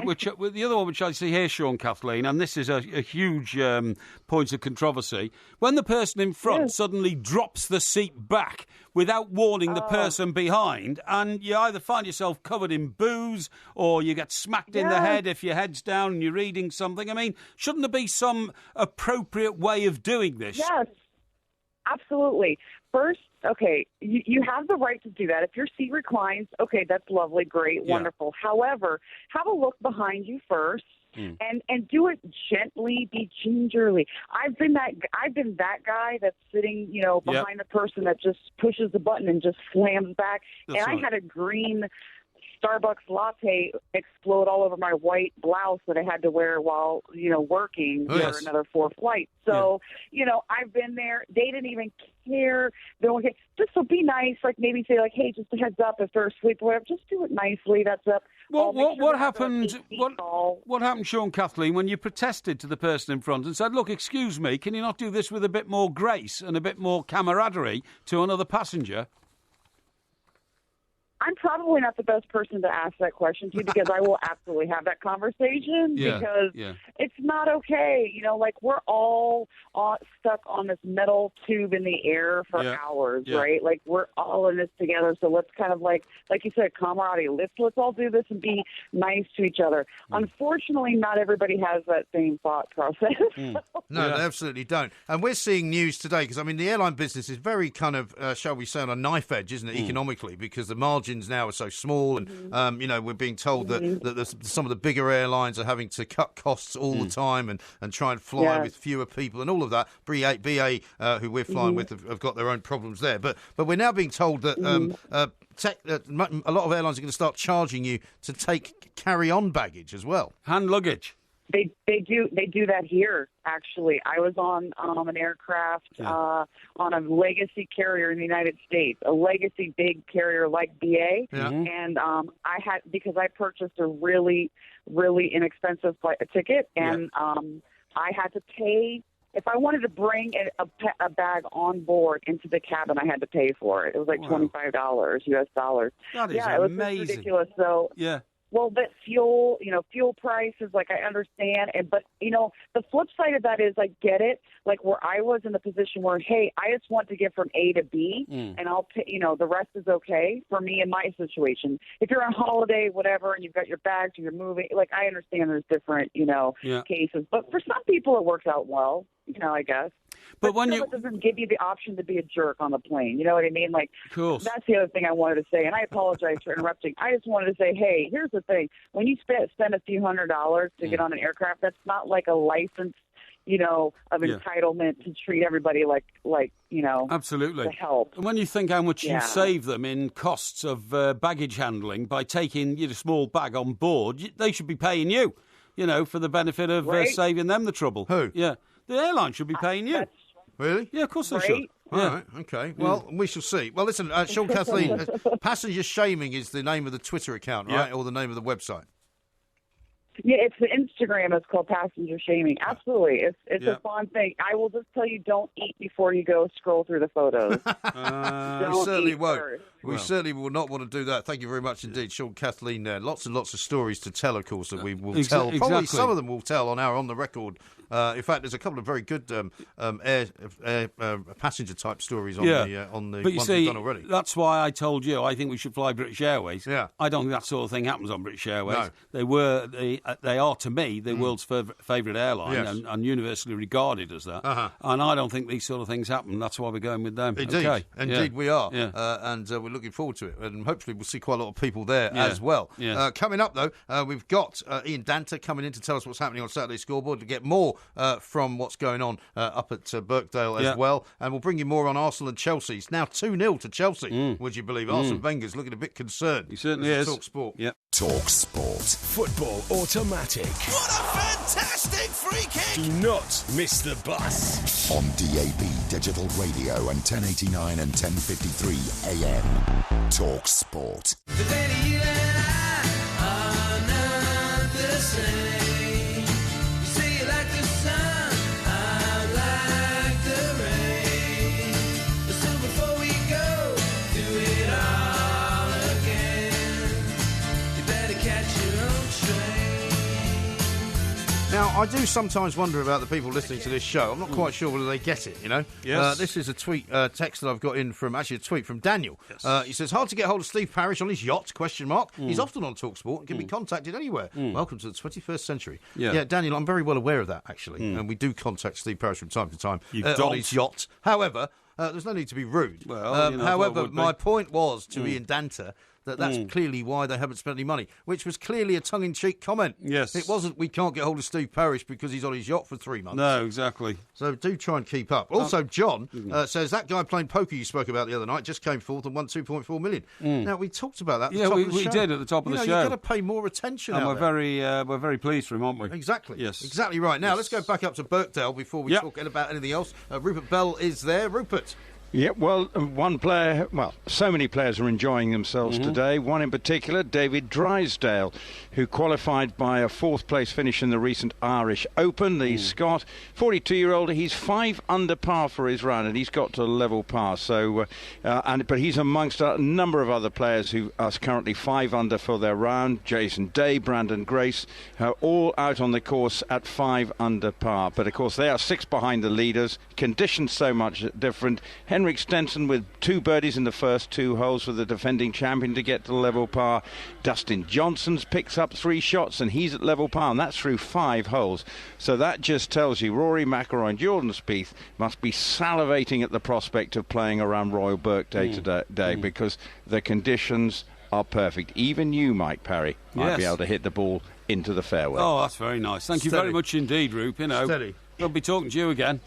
which I see here, Sean, Kathleen, and this is a huge point of controversy, when the person in front suddenly drops the seat back without warning the person behind, and you either find yourself covered in booze or you get smacked in the head if your head's down and you're reading something. I mean, shouldn't there be some appropriate way of doing this? Yes, absolutely. First, okay, you have the right to do that. If your seat reclines, okay, that's lovely, great, wonderful. However, have a look behind you first. And do it gently, be gingerly. I've been that guy that's sitting, behind the person that just pushes the button and just slams back. That's I had a green Starbucks latte explode all over my white blouse that I had to wear while, working for another 4 flights. So, I've been there. They didn't even care. They don't care. Just so be nice. Like maybe say like, hey, just a heads up if they're asleep or whatever. Just do it nicely. That's up. What happened? What happened, Sean, Kathleen, when you protested to the person in front and said, "Look, excuse me, can you not do this with a bit more grace and a bit more camaraderie to another passenger?" I'm probably not the best person to ask that question to because I will absolutely have that conversation because it's not okay. We're all stuck on this metal tube in the air for hours, right? Like we're all in this together. So let's kind of like you said, camaraderie. Let's all do this and be nice to each other. Unfortunately, not everybody has that same thought process. No, they absolutely don't. And we're seeing news today because, the airline business is very kind of, shall we say, on a knife edge, isn't it, economically, because the margins now are so small and, we're being told that some of the bigger airlines are having to cut costs all the time and try and fly with fewer people and all of that. BA who we're flying with, have got their own problems there. But we're now being told that a lot of airlines are going to start charging you to take carry-on baggage as well. Hand luggage. They do that here, actually. I was on an aircraft on a legacy carrier in the United States, a legacy big carrier like BA, and because I purchased a really, really inexpensive ticket, and I had to pay. If I wanted to bring a bag on board into the cabin, I had to pay for it. It was like $25 US dollars. That is it was amazing. Ridiculous. So well, that fuel prices, like I understand, but the flip side of that is I get it. Like where I was in the position where, hey, I just want to get from A to B, and I'll pay. The rest is okay for me in my situation. If you're on holiday, whatever, and you've got your bags and you're moving, like I understand there's different, cases, but for some people it works out well. I guess. But when it doesn't give you the option to be a jerk on the plane. You know what I mean? Like, that's the other thing I wanted to say. And I apologize for interrupting. I just wanted to say, hey, here's the thing. When you spend a few $100s to get on an aircraft, that's not like a license, of entitlement to treat everybody like absolutely to help. And when you think how much you save them in costs of baggage handling by taking your small bag on board, they should be paying you, for the benefit of saving them the trouble. Who? Yeah. The airline should be paying you. Really? Yeah, of course they should. All right, okay. Well, we shall see. Well, listen, Sean, Kathleen, Passenger Shaming is the name of the Twitter account, right? Or the name of the website? Yeah, it's the Instagram. It's called Passenger Shaming. Absolutely. It's a fun thing. I will just tell you, don't eat before you go scroll through the photos. We certainly won't. We certainly will not want to do that. Thank you very much indeed, Sean, Kathleen. Lots and lots of stories to tell, of course, that we will tell. Probably some of them we'll tell on our On the Record. In fact, there's a couple of very good air passenger type stories on the ones we've done already. That's why I told you I think we should fly British Airways. Yeah. I don't think that sort of thing happens on British Airways. No. They are to me the world's favourite airline and universally regarded as that. And I don't think these sort of things happen. That's why we're going with them. Indeed, okay. Indeed we are. Yeah. And we're looking forward to it. And hopefully we'll see quite a lot of people there as well. Yeah. Coming up, though, we've got Ian Danter coming in to tell us what's happening on Saturday Scoreboard, to get more from what's going on up at Birkdale as well. And we'll bring you more on Arsenal and Chelsea. It's now 2-0 to Chelsea, would you believe? Arsene Wenger's looking a bit concerned. He certainly is. Talk Sport. Yep. Talk Sport. Football Automatic. What a fantastic free kick! Do not miss the bus. On DAB, digital radio and 1089 and 1053 AM. Talk Sport. Today you and I are not the same. You say you like the sun, I like the rain. So before we go, do it all again. You better catch your own train. Now, I do sometimes wonder about the people listening to this show. I'm not quite sure whether they get it, you know. Yes. This is a tweet, text that I've got in from, actually a tweet from Daniel. Yes. He says, hard to get hold of Steve Parrish on his yacht, ? He's often on TalkSport and can be contacted anywhere. Welcome to the 21st century. Yeah, Daniel, I'm very well aware of that, actually. And we do contact Steve Parrish from time to time on his yacht. However, there's no need to be rude. Well, however, my point was to Ian Danter that's clearly why they haven't spent any money, which was clearly a tongue-in-cheek comment. Yes. It wasn't, we can't get hold of Steve Parrish because he's on his yacht for 3 months. No, exactly. So do try and keep up. Also, John says that guy playing poker you spoke about the other night just came forth and won 2.4 million. Now, we talked about that at the top of the show. We did at the top of the show. You've got to pay more attention and out there. we're very pleased for him, aren't we? Exactly. Yes. Exactly right. Now, let's go back up to Birkdale before we talk about anything else. Rupert Bell is there. Rupert. Yeah, well, so many players are enjoying themselves today. One in particular, David Drysdale, who qualified by a 4th place finish in the recent Irish Open. The Scot, 42-year-old, he's 5 under par for his round, and he's got to level par. So, but he's amongst a number of other players who are currently 5 under for their round. Jason Day, Brandon Grace, all out on the course at 5 under par. But of course, they are 6 behind the leaders. Conditions so much different. Henrik Stenson with 2 birdies in the first 2 holes for the defending champion to get to level par. Dustin Johnson's picks up 3 shots and he's at level par, and that's through 5 holes. So that just tells you Rory McIlroy and Jordan Spieth must be salivating at the prospect of playing around Royal Birkdale today because the conditions are perfect. Even you, Mike Parry, might be able to hit the ball into the fairway. Oh, that's very nice. Thank you very much indeed, Roop. Steady. We'll be talking to you again.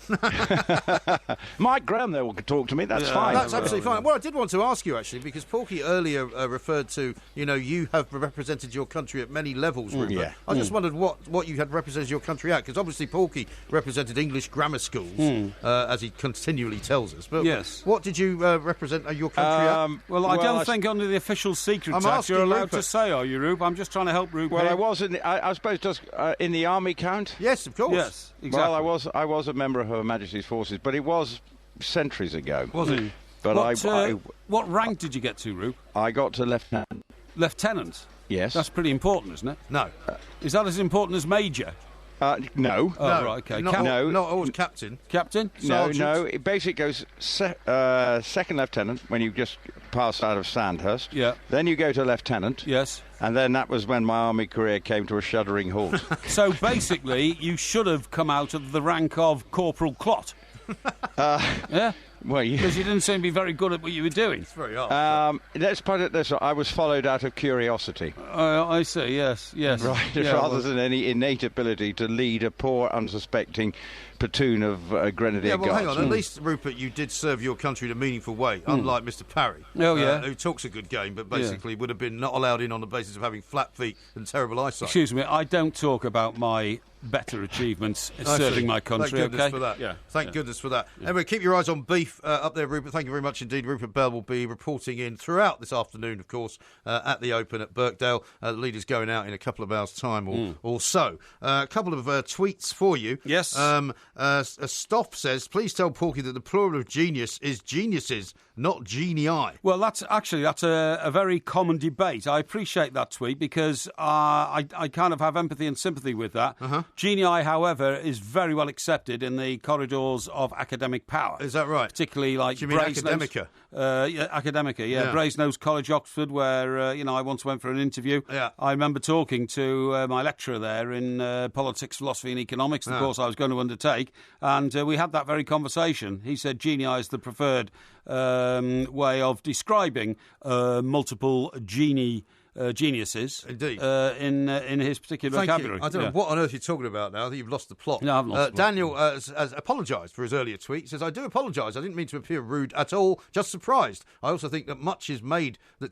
Mike Graham there will talk to me. That's fine. That's absolutely fine. Well, I did want to ask you, actually, because Porky earlier referred to, you have represented your country at many levels, Rupert. Yeah. I just wondered what you had represented your country at, because obviously Porky represented English grammar schools, as he continually tells us. But what did you represent your country at? Well, I don't think under the official Secret Act you're allowed to say, are you, Rube? I'm just trying to help Rube. Well, I was I suppose just in the army count. Yes, of course. Yes, exactly. Well, I was a member of Her Majesty's Forces, but it was centuries ago. Was it? But what rank did you get to, Rube? I got to lieutenant. Lieutenant? Yes. That's pretty important, isn't it? No. Is that as important as major? No. Oh, right, okay. Not always captain. Captain? Sergeant? No. It basically goes second lieutenant when you just pass out of Sandhurst. Yeah. Then you go to lieutenant. Yes. And then that was when my army career came to a shuddering halt. So basically, you should have come out of the rank of Corporal Clot. Yeah? Well, because you didn't seem to be very good at what you were doing. It's very hard. Let's put it this way. I was followed out of curiosity. I see, yes. Right, rather than any innate ability to lead a poor, unsuspecting platoon of Grenadier Guards. Hang on. At least, Rupert, you did serve your country in a meaningful way, unlike Mr. Parry, who talks a good game, but basically would have been not allowed in on the basis of having flat feet and terrible eyesight. Excuse me, I don't talk about my better achievements serving my country. Thank goodness for that. Thank goodness for that. Anyway, keep your eyes on beef up there, Rupert. Thank you very much indeed. Rupert Bell will be reporting in throughout this afternoon, of course, at the Open at Birkdale. The leader's going out in a couple of hours' time or so. A couple of tweets for you. Yes. Stoff says, please tell Porky that the plural of genius is geniuses, not genii. Well, that's a very common debate. I appreciate that tweet because I kind of have empathy and sympathy with that. Genii, however, is very well accepted in the corridors of academic power. Is that right? Particularly like Academica? Academica, yeah. Brasenose College, Oxford, where I once went for an interview. Yeah. I remember talking to my lecturer there in politics, philosophy and economics, the course I was going to undertake, and we had that very conversation. He said genii is the preferred way of describing multiple genie geniuses. Indeed. In his particular vocabulary. I don't know what on earth you're talking about now. I think you've lost the plot. No, I've lost the plot. Daniel has apologised for his earlier tweet. He says, I do apologise. I didn't mean to appear rude at all. Just surprised. I also think that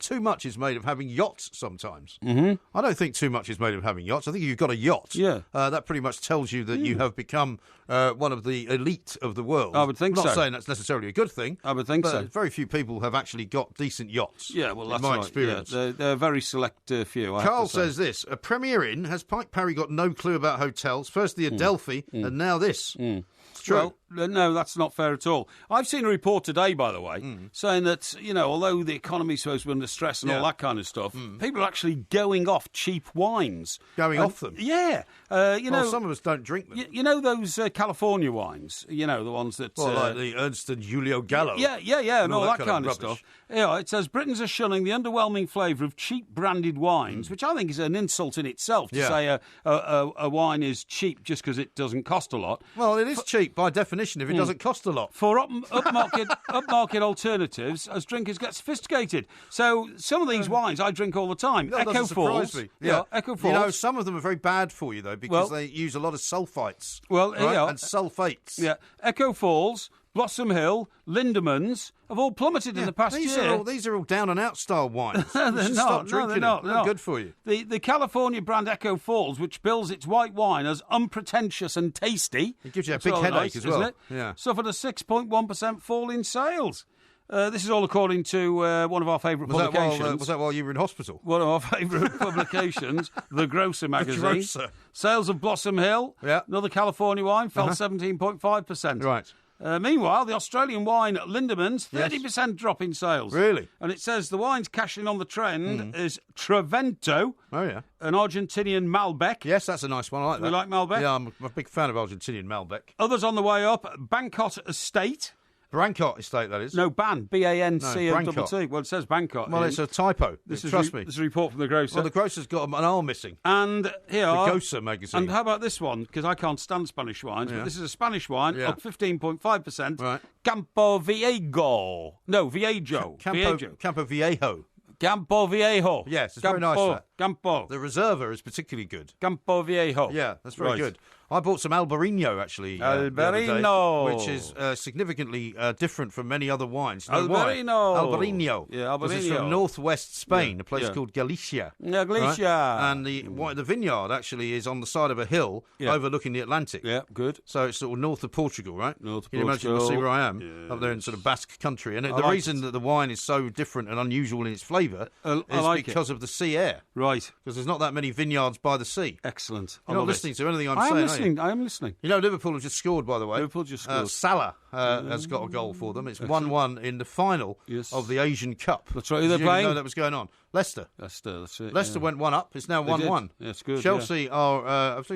too much is made of having yachts sometimes. Mm-hmm. I don't think too much is made of having yachts. I think if you've got a yacht, that pretty much tells you that you have become one of the elite of the world. I would think so. I'm not saying that's necessarily a good thing. I would think but so. Very few people have actually got decent yachts. Yeah, well, that's in my right. experience. Yeah, they're a very select few. Carl says this: a Premier Inn has Parry got no clue about hotels. First the Adelphi, and now this. It's true. Well, no, that's not fair at all. I've seen a report today, by the way, saying that, although the economy's supposed to be under stress and all that kind of stuff, people are actually going off cheap wines. Going off them? Yeah. Some of us don't drink them. You know those California wines? The ones that... like the Ernst and Julio Gallo. Yeah, and all that kind of stuff. It says Britons are shunning the underwhelming flavour of cheap branded wines, which I think is an insult in itself to say a wine is cheap just because it doesn't cost a lot. Well, it is cheap by definition if it doesn't cost a lot. For upmarket alternatives, as drinkers get sophisticated. So some of these wines I drink all the time. That Echo Falls. surprise me. Yeah. Echo Falls. Some of them are very bad for you, though, because they use a lot of sulfites. And sulfates. Yeah. Echo Falls, Blossom Hill, Lindemans have all plummeted in the past year. These are all down-and-out style wines. They're not. They're not good for you. The California brand Echo Falls, which bills its white wine as unpretentious and tasty. It gives you a big headache as well. Isn't it? Yeah. Suffered a 6.1% fall in sales. This is all according to one of our favourite publications. Was that while you were in hospital? One of our favourite publications, The Grocer magazine. The Grocer. Sales of Blossom Hill, another California wine, fell 17.5%. Right. Meanwhile, the Australian wine Lindemans, 30% drop in sales. Really? And it says the wines cashing on the trend is Trevento. Oh, yeah. An Argentinian Malbec. Yes, that's a nice one. I like that. You like Malbec? Yeah, I'm a big fan of Argentinian Malbec. Others on the way up, Bangkot Estate. Brancott Estate, that is. No, Bancott. No, Well, it says Bangkot. Well, it's a typo. Trust me. This is a report from the Grocer. Well, the Grocer's got an arm missing. And here the Grocer magazine. And how about this one? Because I can't stand Spanish wines, but this is a Spanish wine, up 15.5%. Right. Campo Viejo. No, Viejo. Campo Viejo. Campo Viejo. Yes, it's very nice, that. Campo. The Reserva is particularly good. Campo Viejo. Yeah, that's very good. I bought some Albarino, actually, the other day, which is significantly different from many other wines. Albarino. Yeah, Albarino. This is from northwest Spain, a place called Galicia. Yeah, Galicia. Right? And the vineyard actually is on the side of a hill overlooking the Atlantic. Yeah, good. So it's sort of north of Portugal, right? North of Can you Portugal. imagine, see where I am? Up there in sort of Basque country. And the reason that the wine is so different and unusual in its flavour is because of the sea air. Right. Because there's not that many vineyards by the sea. Excellent. You're not listening to anything I'm saying, I am listening. You know, Liverpool have just scored, by the way. Liverpool just scored. Salah has got a goal for them. It's 1-1 in the final of the Asian Cup. That's right. Who they're playing? You know that was going on. Leicester. That's it. Leicester went one up. It's now 1-1. That's good. Chelsea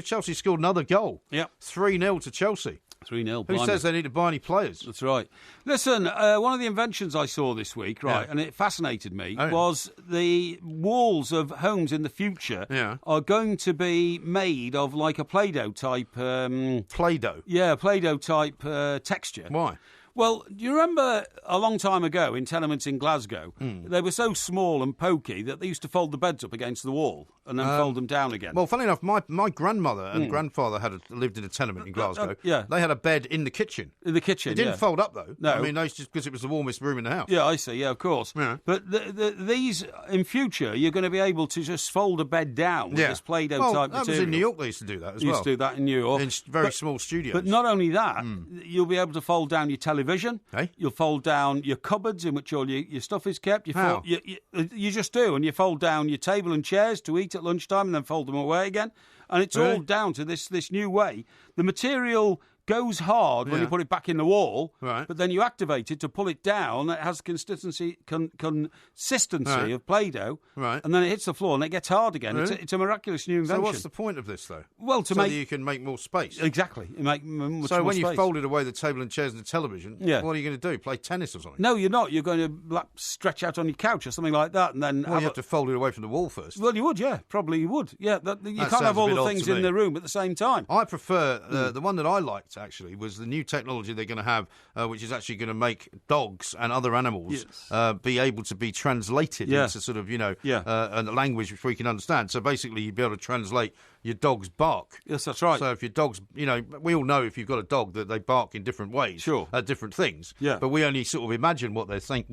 Chelsea scored another goal. Yep. 3-0 to Chelsea. 3-0. Who says they need to buy any players? That's right. Listen, one of the inventions I saw this week, and it fascinated me, was the walls of homes in the future are going to be made of like a Play-Doh type... Play-Doh? Yeah, Play-Doh type texture. Why? Well, do you remember a long time ago in tenements in Glasgow, they were so small and pokey that they used to fold the beds up against the wall and then fold them down again? Well, funny enough, my grandmother and grandfather lived in a tenement in Glasgow. They had a bed in the kitchen. In the kitchen, It didn't fold up, though. No. I mean, just because it was the warmest room in the house. Yeah, I see. Yeah, of course. Yeah. But these, in future, you're going to be able to just fold a bed down with this Play-Doh type material. That was in New York, they used to do that as well. Used to do that in New York. In very small studios. But not only that, you'll be able to fold down your television. Hey? You'll fold down your cupboards in which all your stuff is kept. How? You just do, and you fold down your table and chairs to eat at lunchtime and then fold them away again. And it's all down to this new way. The material goes hard when you put it back in the wall, but then you activate it to pull it down. It has consistency of Play-Doh, and then it hits the floor and it gets hard again. Really? It's a miraculous new invention. So what's the point of this, though? Well, so that you can make more space. Exactly. Make much so more when space. you folded away the table and chairs and the television, what are you going to do? Play tennis or something? No, you're not. You're going to stretch out on your couch or something like that, and then you have to fold it away from the wall first. Well, you would, probably you would. Yeah, you can't have all the things in the room at the same time. I prefer the one that I liked actually, was the new technology they're going to have, which is actually going to make dogs and other animals be able to be translated into sort of, a language which we can understand. So basically, you'd be able to translate your dog's bark. Yes, that's right. So if your dog's, we all know if you've got a dog that they bark in different ways at different things. Yeah. But we only sort of imagine what they're saying.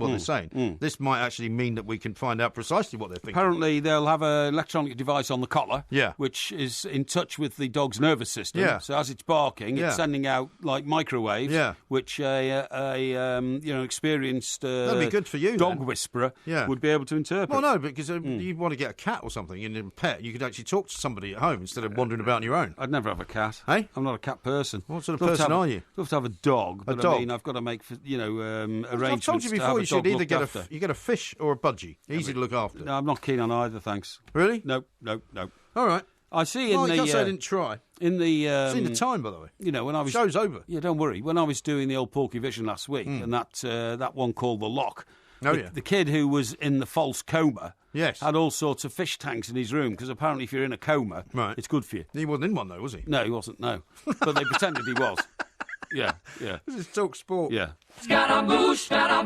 This might actually mean that we can find out precisely what they're thinking. Apparently, they'll have an electronic device on the collar, which is in touch with the dog's nervous system. Yeah. So as it's barking, it's sending out like microwaves, which experienced that'd be good for you, dog whisperer would be able to interpret. Well, no, because you'd want to get a cat or something and a pet. You could actually talk to somebody at home instead of wandering about on your own. I'd never have a cat. Hey? I'm not a cat person. What sort of person are you? I'd love to have a dog. But dog? I mean, I've got to make arrangements. I've told you before, you should either get a fish or a budgie. Easy to look after. No, I'm not keen on either, thanks. Really? No. All right. I see in you the... can't say I didn't try. In the... seen the time, by the way. When I was... Show's over. Yeah, don't worry. When I was doing the old Porky Vision last week, and that one called The Lock... The kid who was in the false coma had all sorts of fish tanks in his room, because apparently if you're in a coma, it's good for you. He wasn't in one, though, was he? No, he wasn't, no. But they pretended he was. Yeah. This is Talk Sport. Yeah. Scaramouche, Scaramouche.